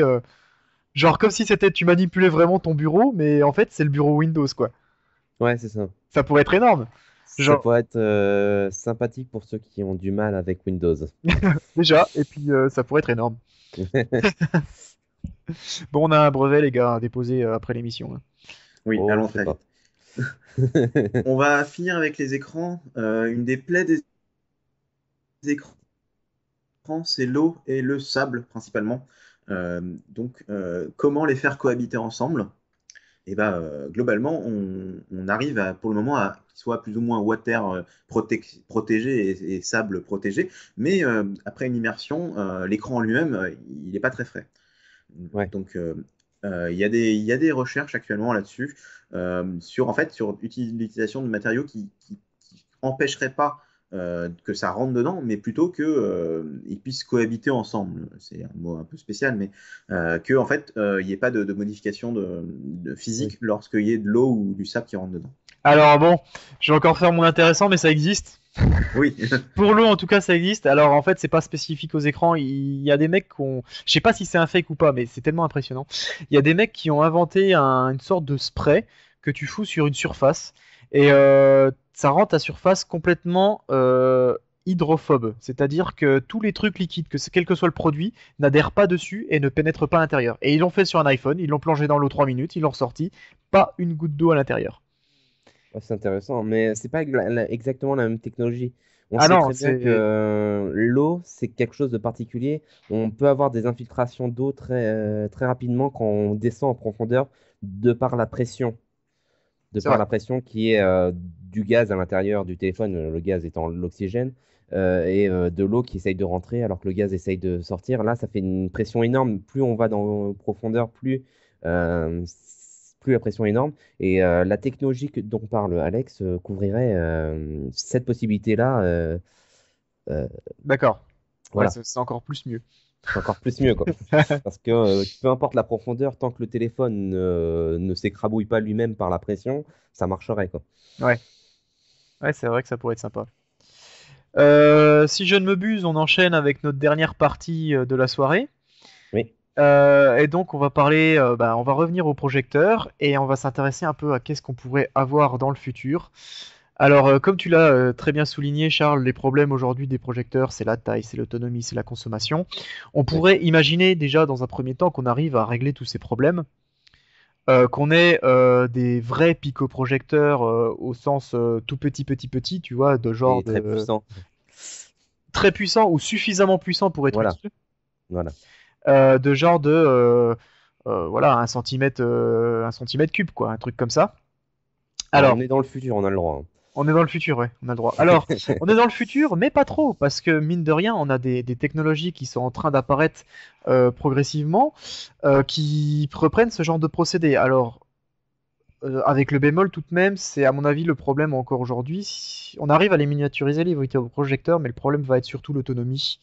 genre comme si tu manipulais vraiment ton bureau, mais en fait, c'est le bureau Windows, quoi. Ouais, c'est ça. Ça pourrait être énorme. Ça Genre, pourrait être sympathique pour ceux qui ont du mal avec Windows. déjà, et puis ça pourrait être énorme. Bon, on a un brevet, les gars, à déposer après l'émission, hein. Oui, Oh, allons je sais très pas. vite. On va finir avec les écrans. Une des plaies des écrans, c'est l'eau et le sable principalement. Comment les faire cohabiter ensemble? Et ben, globalement, on arrive pour le moment à qu'ils soient plus ou moins water protégé et sable protégé, mais après une immersion, l'écran en lui-même, il n'est pas très frais. Ouais. Donc, il y a des recherches actuellement là-dessus sur, en fait, sur l'utilisation de matériaux qui empêcheraient pas que ça rentre dedans, mais plutôt que ils puissent cohabiter ensemble. C'est un mot un peu spécial, mais que en fait, il n'y ait pas de modification de Oui. physique lorsqu'il y ait de l'eau ou du sable qui rentre dedans. Alors, bon, je vais encore faire mon intéressant, mais ça existe. Oui, Pour l'eau, en tout cas, ça existe. Alors, en fait, c'est pas spécifique aux écrans. Il y a des mecs qui ont. Je sais pas si c'est un fake ou pas, mais c'est tellement impressionnant. Il y a des mecs qui ont inventé une sorte de spray que tu fous sur une surface. Et ça rend ta surface complètement hydrophobe. C'est-à-dire que tous les trucs liquides, quel que soit le produit, n'adhèrent pas dessus et ne pénètrent pas à l'intérieur. Et ils l'ont fait sur un iPhone, ils l'ont plongé dans l'eau 3 minutes, ils l'ont ressorti. Pas une goutte d'eau à l'intérieur. Ouais, c'est intéressant, mais c'est pas exactement la même technologie. On Ah sait non, très bien que c'est. l'eau, c'est quelque chose de particulier. On peut avoir des infiltrations d'eau très rapidement quand on descend en profondeur de par la pression. De C'est par vrai. la pression qui est du gaz à l'intérieur du téléphone, le gaz étant l'oxygène, et de l'eau qui essaye de rentrer alors que le gaz essaye de sortir. Là, ça fait une pression énorme. Plus on va dans profondeur, plus la pression est énorme. Et la technologie dont parle Alex couvrirait cette possibilité-là. Euh, D'accord. Ouais, voilà, c'est encore plus mieux. c'est encore plus mieux, quoi. Parce que peu importe la profondeur, tant que le téléphone ne s'écrabouille pas lui-même par la pression, ça marcherait, quoi. Ouais, ouais, c'est vrai que ça pourrait être sympa. Si je ne me buse, on enchaîne avec notre dernière partie de la soirée. Oui. Et donc, on va parler, on va revenir au projecteur et on va s'intéresser un peu à qu'est-ce qu'on pourrait avoir dans le futur. Alors, comme tu l'as très bien souligné, Charles, les problèmes aujourd'hui des projecteurs, c'est la taille, c'est l'autonomie, c'est la consommation. On Oui. pourrait imaginer déjà dans un premier temps qu'on arrive à régler tous ces problèmes, qu'on ait des vrais picoprojecteurs au sens tout petit, tu vois, de genre Et très de puissant. très puissant ou suffisamment puissant pour être Voilà, utile, voilà. de genre de voilà un centimètre cube quoi, un truc comme ça. Bah, on Alors est dans le futur, on a le droit, hein. On est dans le futur, ouais, on a le droit. Alors, on est dans le futur, mais pas trop, parce que mine de rien, on a des technologies qui sont en train d'apparaître progressivement, qui reprennent ce genre de procédé. Alors, avec le bémol tout de même, c'est à mon avis le problème encore aujourd'hui. On arrive à les miniaturiser les vidéoprojecteurs, mais le problème va être surtout l'autonomie.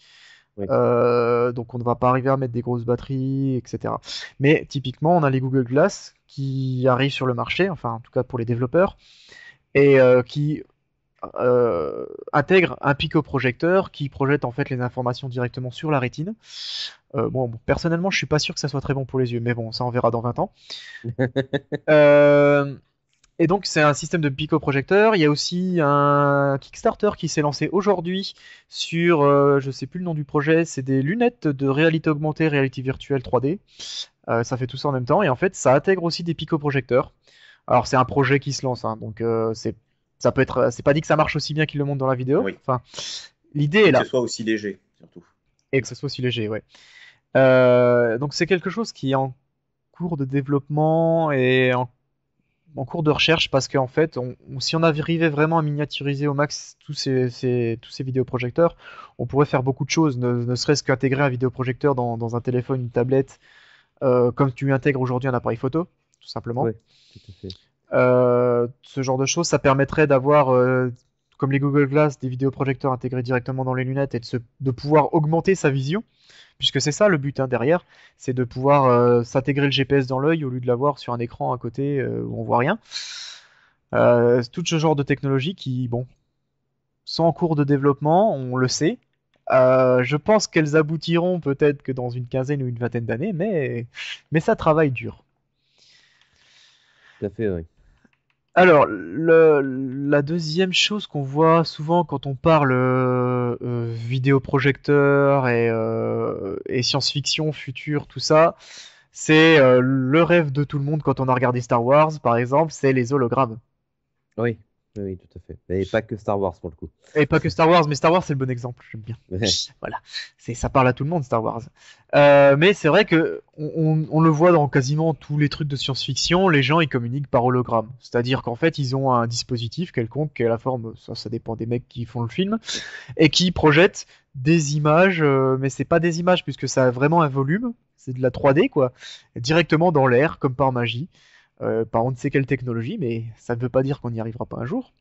Oui. Donc on ne va pas arriver à mettre des grosses batteries, etc. Mais typiquement, on a les Google Glass qui arrivent sur le marché, enfin en tout cas pour les développeurs, et qui intègrent un picoprojecteur qui projette en fait les informations directement sur la rétine. Bon, personnellement, je suis pas sûr que ça soit très bon pour les yeux, mais bon, ça on verra dans 20 ans. Euh, et donc c'est un système de picoprojecteur. Il y a aussi un Kickstarter qui s'est lancé aujourd'hui sur, je sais plus le nom du projet, c'est des lunettes de réalité augmentée, réalité virtuelle 3D. Ça fait tout ça en même temps et en fait ça intègre aussi des picoprojecteurs. Alors c'est un projet qui se lance, hein, donc ça peut être, c'est pas dit que ça marche aussi bien qu'il le montre dans la vidéo. Oui. Enfin, l'idée est Que là ce soit aussi léger, surtout. et que ce soit aussi léger, ouais. Donc c'est quelque chose qui est en cours de développement et en cours de recherche parce qu'en fait, si on arrivait vraiment à miniaturiser au max tous ces vidéoprojecteurs, on pourrait faire beaucoup de choses, ne serait-ce qu'intégrer un vidéoprojecteur dans un téléphone, une tablette, comme tu intègres aujourd'hui un appareil photo, tout simplement. Oui, tout à fait. Ce genre de choses, ça permettrait d'avoir, comme les Google Glass, des vidéoprojecteurs intégrés directement dans les lunettes et de pouvoir augmenter sa vision, puisque c'est ça le but hein, derrière, c'est de pouvoir s'intégrer le GPS dans l'œil au lieu de l'avoir sur un écran à côté où on voit rien. Tout ce genre de technologies qui, bon, sont en cours de développement, on le sait. Je pense qu'elles aboutiront peut-être que dans une quinzaine ou une vingtaine d'années, mais ça travaille dur. Tout à fait, oui. Alors, la deuxième chose qu'on voit souvent quand on parle vidéoprojecteur et science-fiction, futur, tout ça, c'est le rêve de tout le monde quand on a regardé Star Wars, par exemple, c'est les hologrammes. Oui, oui, oui, tout à fait. Et pas que Star Wars pour le coup. Et pas que Star Wars, mais Star Wars c'est le bon exemple, j'aime bien. Ouais. Voilà, ça parle à tout le monde Star Wars. Mais c'est vrai que on le voit dans quasiment tous les trucs de science-fiction, les gens ils communiquent par hologramme. C'est-à-dire qu'en fait ils ont un dispositif quelconque qui est la forme, ça dépend des mecs qui font le film, et qui projette des images, mais c'est pas des images puisque ça a vraiment un volume, c'est de la 3D quoi, directement dans l'air comme par magie, par on ne sait quelle technologie, mais ça ne veut pas dire qu'on n'y arrivera pas un jour.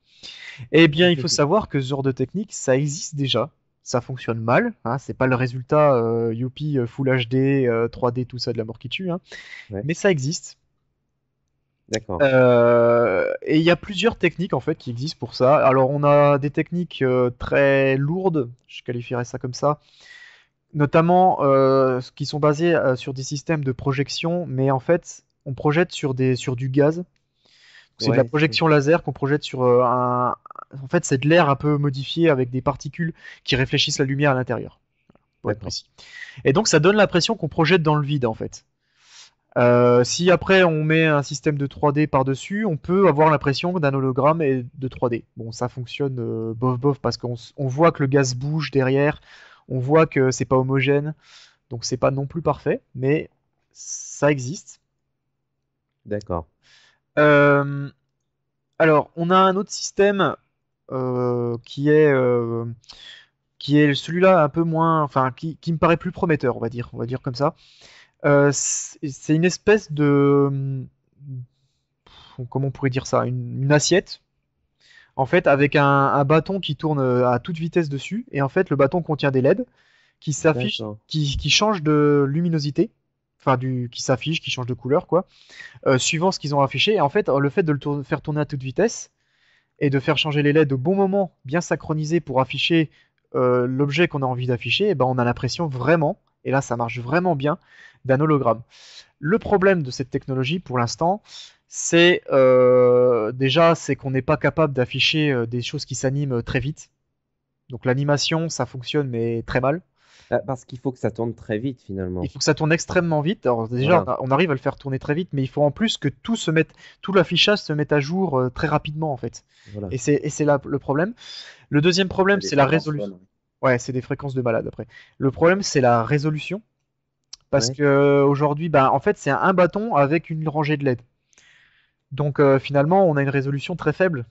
Eh bien, il faut savoir que ce genre de technique, ça existe déjà. Ça fonctionne mal, hein, c'est pas le résultat youpi Full HD, 3D, tout ça de la mort qui tue, hein, Ouais. mais ça existe. D'accord. Et il y a plusieurs techniques en fait qui existent pour ça. Alors on a des techniques très lourdes, je qualifierais ça comme ça, notamment qui sont basées sur des systèmes de projection, mais en fait on projette sur du gaz. C'est de la Ouais, projection laser qu'on projette sur En fait, c'est de l'air un peu modifié avec des particules qui réfléchissent la lumière à l'intérieur, pour être d'accord. précis. Et donc, ça donne l'impression qu'on projette dans le vide, en fait. Si après on met un système de 3D par-dessus, on peut avoir l'impression d'un hologramme et de 3D. Bon, ça fonctionne bof bof parce qu'on voit que le gaz bouge derrière, on voit que c'est pas homogène, donc c'est pas non plus parfait, mais ça existe. D'accord. Euh, alors, on a un autre système euh, qui est euh, qui est celui-là un peu moins, enfin, qui me paraît plus prometteur, on va dire comme ça. C'est une espèce de, comment on pourrait dire ça, une assiette, en fait, avec un bâton qui tourne à toute vitesse dessus, et en fait, le bâton contient des LED qui s'affichent, D'accord. qui changent de luminosité, enfin, qui s'affichent, qui changent de couleur, quoi, suivant ce qu'ils ont affiché. Et en fait, le fait de faire tourner à toute vitesse et de faire changer les LED au bon moment, bien synchronisé pour afficher l'objet qu'on a envie d'afficher, et ben on a l'impression vraiment, et là ça marche vraiment bien, d'un hologramme. Le problème de cette technologie pour l'instant, c'est déjà c'est qu'on n'est pas capable d'afficher des choses qui s'animent très vite. Donc l'animation, ça fonctionne mais très mal. Ah, parce qu'il faut que ça tourne très vite finalement. Il faut que ça tourne extrêmement vite. Alors déjà, Voilà. on arrive à le faire tourner très vite, mais il faut en plus que tout l'affichage se mette à jour très rapidement en fait. Voilà. Et c'est là le problème. Le deuxième problème, Des c'est la fréquences résolution. folles. Ouais, c'est des fréquences de malade après. Le problème, c'est la résolution. Parce Ouais. que aujourd'hui, ben, en fait, c'est un bâton avec une rangée de LED. Donc finalement, on a une résolution très faible.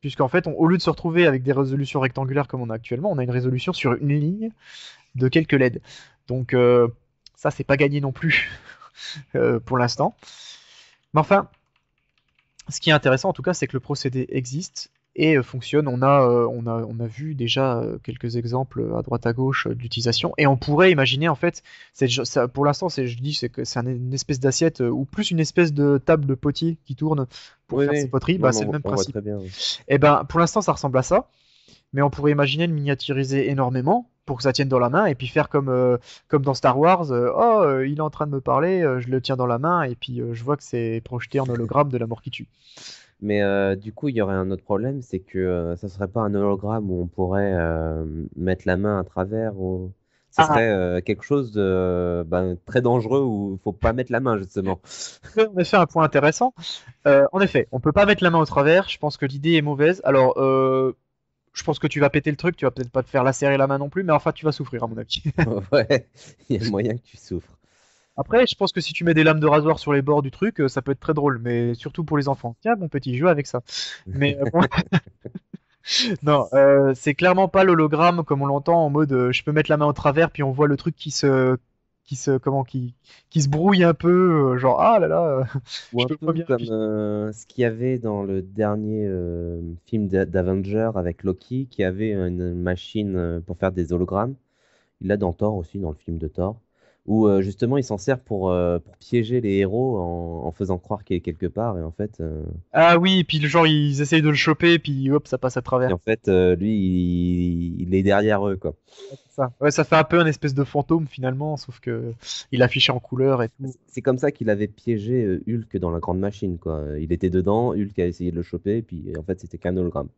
Puisqu'en fait, au lieu de se retrouver avec des résolutions rectangulaires comme on a actuellement, on a une résolution sur une ligne de quelques LED. Donc ça, c'est pas gagné non plus pour l'instant. Mais enfin, ce qui est intéressant en tout cas, c'est que le procédé existe et fonctionne. On a vu déjà quelques exemples à droite à gauche d'utilisation et on pourrait imaginer en fait, ça, pour l'instant, c'est que c'est une espèce d'assiette ou plus une espèce de table de potier qui tourne pour faire ses poteries. Non, C'est le même on voit principe. très bien. Et ben, pour l'instant, ça ressemble à ça. Mais on pourrait imaginer le miniaturiser énormément pour que ça tienne dans la main et puis faire comme dans Star Wars. Il est en train de me parler, je le tiens dans la main et puis je vois que c'est projeté en hologramme de la mort qui tue. Mais du coup, il y aurait un autre problème, c'est que ça serait pas un hologramme où on pourrait mettre la main à travers. Ou... Ce Ah, serait quelque chose de très dangereux où il faut pas mettre la main, justement. en effet, un point intéressant. En effet, on peut pas mettre la main au travers. Je pense que l'idée est mauvaise. Alors, je pense que tu vas péter le truc. Tu vas peut-être pas te faire lacérer la main non plus, mais enfin, tu vas souffrir à mon avis. Ouais, il y a moyen que tu souffres. Après, je pense que si tu mets des lames de rasoir sur les bords du truc, ça peut être très drôle, mais surtout pour les enfants. Tiens, mon petit, joue avec ça. Mais bon, non, c'est clairement pas l'hologramme comme on l'entend en mode je peux mettre la main au travers puis on voit le truc qui se brouille un peu, genre ah là là, Ou je un peux pas peu bien comme appuyer. ce qu'il y avait dans le dernier film d'Avenger avec Loki, qui avait une machine pour faire des hologrammes. Il l'a dans Thor aussi, dans le film de Thor, où justement il s'en sert pour piéger les héros en faisant croire qu'il est quelque part, et en fait, Ah oui, et puis le genre ils essayent de le choper puis hop ça passe à et travers. en fait lui, il est derrière eux, quoi. Ouais, c'est ça. Ouais, ça fait un peu un espèce de fantôme finalement, sauf que il affiche en couleur et tout. C'est comme ça qu'il avait piégé Hulk dans la grande machine, quoi. Il était dedans, Hulk a essayé de le choper, et puis en fait c'était qu'un hologramme.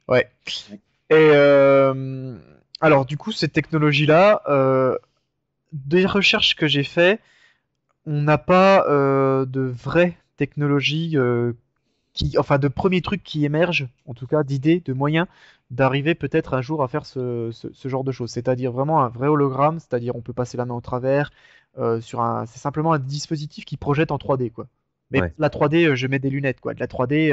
Ouais. Et alors du coup cette technologie-là, des recherches que j'ai fait, on n'a pas de vraie technologie enfin, de premiers trucs qui émergent, en tout cas d'idées, de moyens d'arriver peut-être un jour à faire ce genre de choses. C'est-à-dire vraiment un vrai hologramme, c'est-à-dire on peut passer la main au travers, c'est simplement un dispositif qui projette en 3D, quoi. Mais Ouais. la 3D, je mets des lunettes, quoi. De la 3D,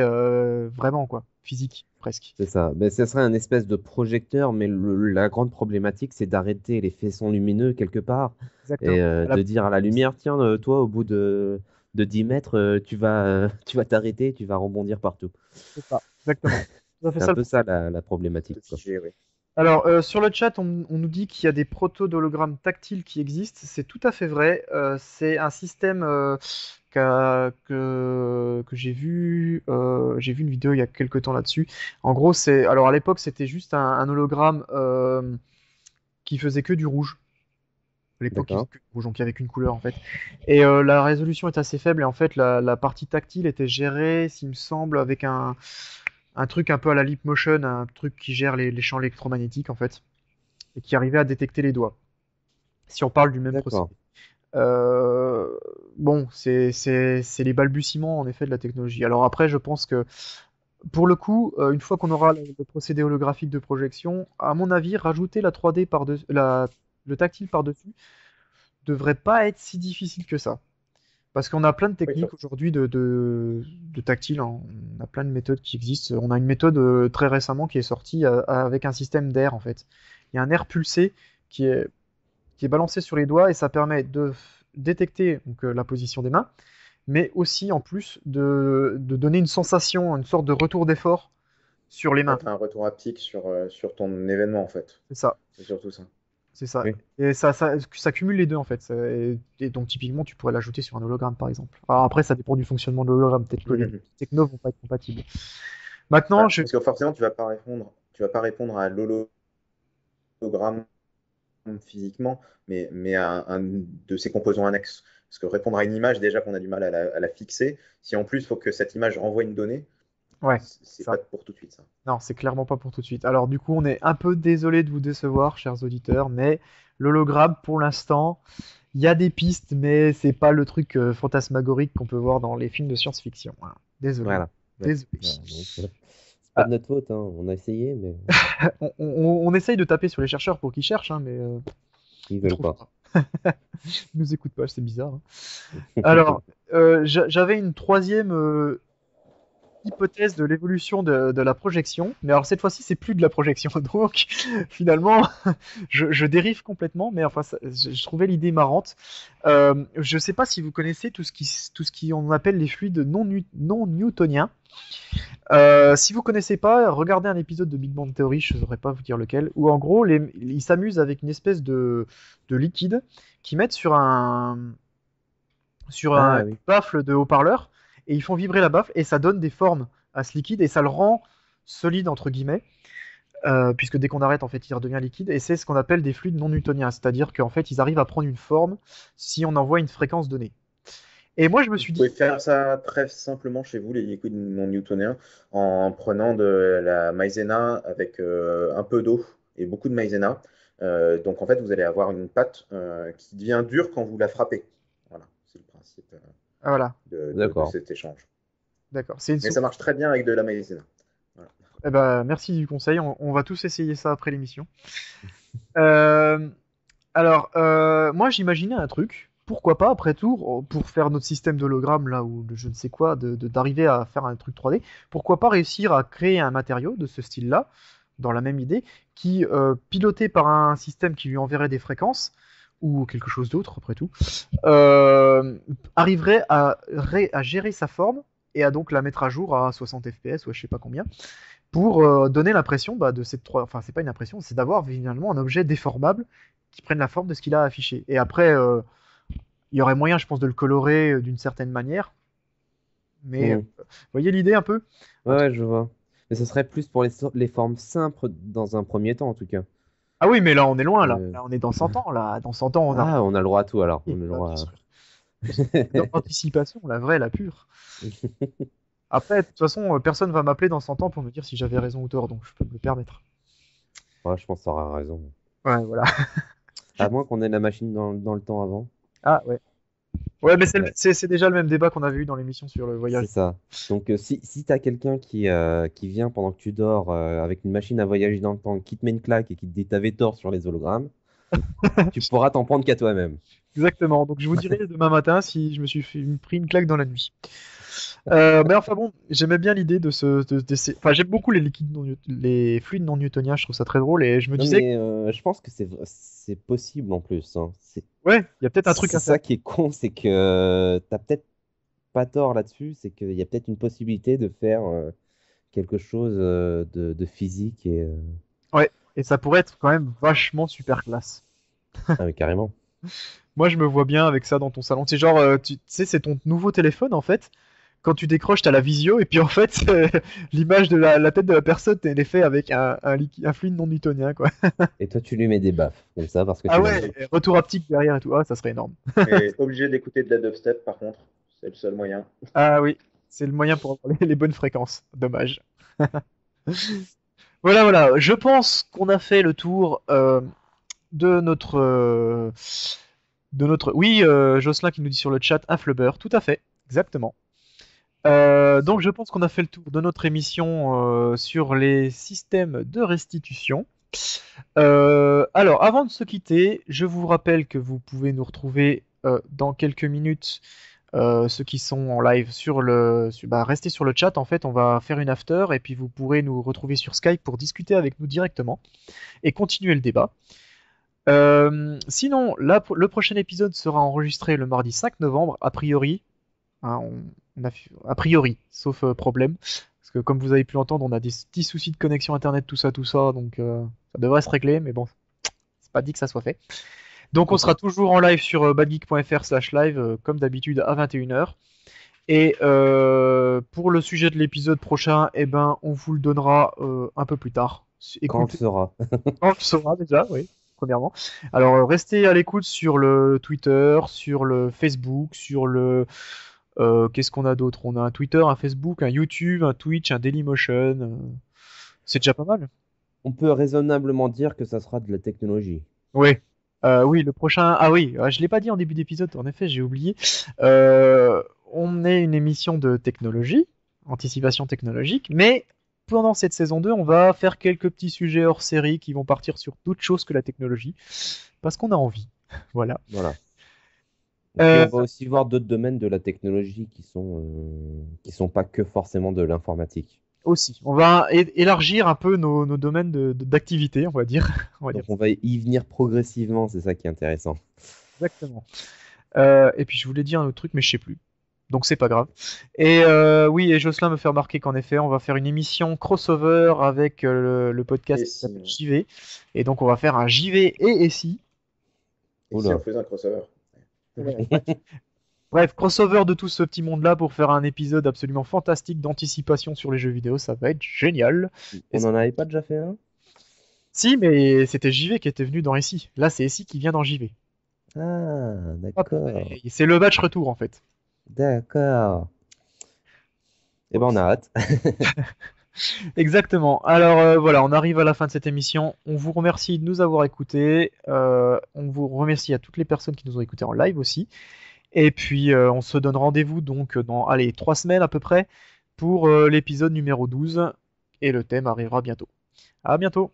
vraiment, quoi. Physique, presque. C'est ça. Ben, ce serait un espèce de projecteur, mais la grande problématique, c'est d'arrêter les faisceaux lumineux quelque part et Exactement. de dire à la lumière, tiens, toi, au bout de 10 mètres, tu vas t'arrêter, tu vas rebondir partout. C'est ça, exactement. Ça fait C'est un ça le peu ça problème. la problématique, C'est quoi. figé, oui. Alors, sur le chat, on nous dit qu'il y a des proto-d'hologrammes tactiles qui existent. C'est tout à fait vrai. C'est un système que j'ai vu une vidéo il y a quelques temps là-dessus. En gros, alors à l'époque, c'était juste un hologramme qui faisait que du rouge. À l'époque, il faisait D'accord. que du rouge, donc il n'y avait qu'une couleur en fait. Et la résolution est assez faible et en fait, la partie tactile était gérée, s'il me semble, avec un truc un peu à la Leap Motion, un truc qui gère les champs électromagnétiques en fait, et qui arrivait à détecter les doigts. Si on parle du même D'accord. procédé. Euh, bon, c'est les balbutiements en effet de la technologie. Alors après, je pense que pour le coup, une fois qu'on aura le procédé holographique de projection, à mon avis, rajouter la 3D par-dessus, le tactile par-dessus, devrait pas être si difficile que ça. Parce qu'on a plein de Oui, techniques aujourd'hui de tactile, hein. On a plein de méthodes qui existent. On a une méthode très récemment qui est sortie avec un système d'air en fait. Il y a un air pulsé qui est, qui est balancé sur les doigts et ça permet de détecter donc, la position des mains, mais aussi en plus de donner une sensation, une sorte de retour d'effort sur les ouais, mains. tu as un retour haptique sur ton événement, en fait. C'est ça. C'est surtout ça. C'est ça. Oui. Et ça cumule les deux en fait. Et donc typiquement tu pourrais l'ajouter sur un hologramme par exemple. Alors après ça dépend du fonctionnement de l'hologramme. Peut-être que les technos vont pas être compatibles. Maintenant, Bah, parce que forcément, tu vas pas répondre à l'hologramme physiquement, mais à un de ses composants annexes. Parce que répondre à une image, déjà qu'on a du mal à la fixer, si en plus il faut que cette image renvoie une donnée, ouais, c'est ça. pas pour tout de suite ça. Non, c'est clairement pas pour tout de suite. Alors du coup, on est un peu désolé de vous décevoir, chers auditeurs, mais l'hologramme, pour l'instant, il y a des pistes, mais c'est pas le truc fantasmagorique qu'on peut voir dans les films de science-fiction. Voilà. Désolé. Voilà. Ouais. Désolé. Voilà, donc, voilà. C'est pas Ah, de notre faute, hein. On a essayé, mais on essaye de taper sur les chercheurs pour qu'ils cherchent, hein, mais ils ils veulent trouvent pas. pas. Ils nous écoutent pas, c'est bizarre, hein. Alors, j'avais une troisième hypothèse de l'évolution de la projection. Mais alors cette fois-ci, c'est plus de la projection. Donc finalement, je dérive complètement. Mais enfin, je trouvais l'idée marrante. Je sais pas si vous connaissez tout ce qui on appelle les fluides non newtoniens. Si vous connaissez pas, regardez un épisode de Big Bang Theory, je saurais pas vous dire lequel, où en gros, ils s'amusent avec une espèce de liquide qu'ils mettent sur Ah oui. baffle de haut-parleur, et ils font vibrer la baffle, et ça donne des formes à ce liquide, et ça le rend solide, entre guillemets, puisque dès qu'on arrête, en fait, il redevient liquide, et c'est ce qu'on appelle des fluides non newtoniens, c'est-à-dire qu'en fait, ils arrivent à prendre une forme si on envoie une fréquence donnée. Et moi, je me Vous suis pouvez dit, faire ça très simplement chez vous, les liquides non newtoniens, en prenant de la maïzena avec un peu d'eau et beaucoup de maïzena. Donc en fait, vous allez avoir une pâte qui devient dure quand vous la frappez. Voilà, c'est le principe ah, voilà, de D'accord. cet échange. d'accord, c'est une Mais soupe. ça marche très bien avec de la maïzena. Voilà. Eh ben, merci du conseil, on va tous essayer ça après l'émission. Euh, alors, moi j'imaginais un truc, pourquoi pas après tout, pour faire notre système d'hologramme là, ou de je ne sais quoi, d'arriver à faire un truc 3D, pourquoi pas réussir à créer un matériau de ce style-là, dans la même idée, qui, piloté par un système qui lui enverrait des fréquences, ou quelque chose d'autre après tout, arriverait à gérer sa forme, et à donc la mettre à jour à 60 fps, ou je sais pas combien, pour donner l'impression de cette trois. Enfin, c'est pas une impression, c'est d'avoir finalement un objet déformable qui prenne la forme de ce qu'il a affiché. Et après, il y aurait moyen, je pense, de le colorer d'une certaine manière. Mais Hmm. vous voyez l'idée un peu? Ouais, ouais, je vois. Mais ce serait plus pour les formes simples dans un premier temps, en tout cas. Ah oui, mais là, on est loin, là. Euh, Là, on est dans 100 ans, là. Dans 100 ans, on a. Ah, on a le droit à tout alors. On a le Bien droit sûr. D'anticipation, la vraie, la pure. Après, de toute façon, personne va m'appeler dans 100 ans pour me dire si j'avais raison ou tort, donc je peux me le permettre. Ouais, je pense que t'auras raison. Ouais, voilà. À moins qu'on ait la machine dans le temps avant. Ah, ouais. Ouais, mais Ouais, c'est déjà le même débat qu'on avait eu dans l'émission sur le voyage. c'est ça. Donc, si t'as quelqu'un qui vient pendant que tu dors avec une machine à voyager dans le temps, qui te met une claque et qui te dit t'avais tort sur les hologrammes, tu pourras t'en prendre qu'à toi-même. Exactement. Donc je vous dirai demain matin si je me suis pris une claque dans la nuit. Mais enfin bon, j'aimais bien l'idée Enfin, j'aime beaucoup les les fluides non newtoniens. Je trouve ça très drôle et je me Non, disais, mais je pense que c'est possible en plus, hein. ouais, il y a peut-être un truc C'est à faire. ça qui est con, c'est que t'as peut-être pas tort là-dessus, c'est qu'il y a peut-être une possibilité de faire quelque chose de physique et Ouais. Et ça pourrait être quand même vachement super classe. ah mais carrément. Moi, je me vois bien avec ça dans ton salon. C'est genre, tu sais, c'est ton nouveau téléphone en fait. Quand tu décroches, t'as la visio et puis en fait, l'image de la tête de la personne, elle est faite avec un fluide non newtonien quoi. Et toi tu lui mets des baffes comme ça parce que Ah tu l'aimes bien. ouais, et retour haptique derrière et tout. Ah, ça serait énorme. Et obligé d'écouter de la dubstep, par contre, c'est le seul moyen. Ah oui, c'est le moyen pour avoir les bonnes fréquences. Dommage. Voilà, voilà. Je pense qu'on a fait le tour de notre. Oui, Jocelyn qui nous dit sur le chat un flubber. Tout à fait, exactement. Donc je pense qu'on a fait le tour de notre émission sur les systèmes de restitution. Alors, avant de se quitter, je vous rappelle que vous pouvez nous retrouver dans quelques minutes. Ceux qui sont en live restez sur le chat. En fait, on va faire une after et puis vous pourrez nous retrouver sur Skype pour discuter avec nous directement et continuer le débat. Sinon, le prochain épisode sera enregistré le mardi 5 novembre, a priori. Hein, a priori, sauf problème. Parce que comme vous avez pu l'entendre, on a des petits soucis de connexion internet, tout ça, donc ça devrait se régler, mais bon, c'est pas dit que ça soit fait. Donc on sera toujours en live sur badgeek.fr/live, comme d'habitude à 21h. Et pour le sujet de l'épisode prochain, eh ben, on vous le donnera un peu plus tard. Quand on le Écoutez, saura. on le saura déjà, oui, premièrement. Alors restez à l'écoute sur le Twitter, sur le Facebook, sur le... qu'est-ce qu'on a d'autre? On a un Twitter, un Facebook, un YouTube, un Twitch, un Dailymotion. C'est déjà pas mal. On peut raisonnablement dire que ça sera de la technologie. Oui. Oui, le prochain. Ah oui, je l'ai pas dit en début d'épisode, en effet, j'ai oublié. On est une émission de technologie, anticipation technologique, mais pendant cette saison 2, on va faire quelques petits sujets hors série qui vont partir sur d'autres choses que la technologie, parce qu'on a envie. Voilà. Voilà. Et puis Euh, on va aussi voir d'autres domaines de la technologie qui sont pas que forcément de l'informatique. Aussi, on va élargir un peu nos domaines d'activité, on va dire. On va dire Donc on va y venir progressivement, c'est ça qui est intéressant. exactement. Et puis je voulais dire un autre truc, mais je sais plus. Donc c'est pas grave. Et oui, et Jocelyn me fait remarquer qu'en effet, on va faire une émission crossover avec le Et podcast qui si, s'appelle JV. Et donc on va faire un JV et si. et si on Oula. faisait un crossover? Bref, crossover de tout ce petit monde-là pour faire un épisode absolument fantastique d'anticipation sur les jeux vidéo. Ça va être génial. Et On en avait pas déjà fait un? si, mais c'était JV qui était venu dans ici. Là, c'est ici qui vient dans JV. Ah, Hop, d'accord. et c'est le match retour en fait. D'accord. Eh ben on a hâte. Exactement. Alors voilà, on arrive à la fin de cette émission. On vous remercie de nous avoir écoutés. On vous remercie à toutes les personnes qui nous ont écoutés en live aussi. Et puis on se donne rendez-vous donc dans allez, 3 semaines à peu près pour l'épisode numéro 12. Et le thème arrivera bientôt. À bientôt.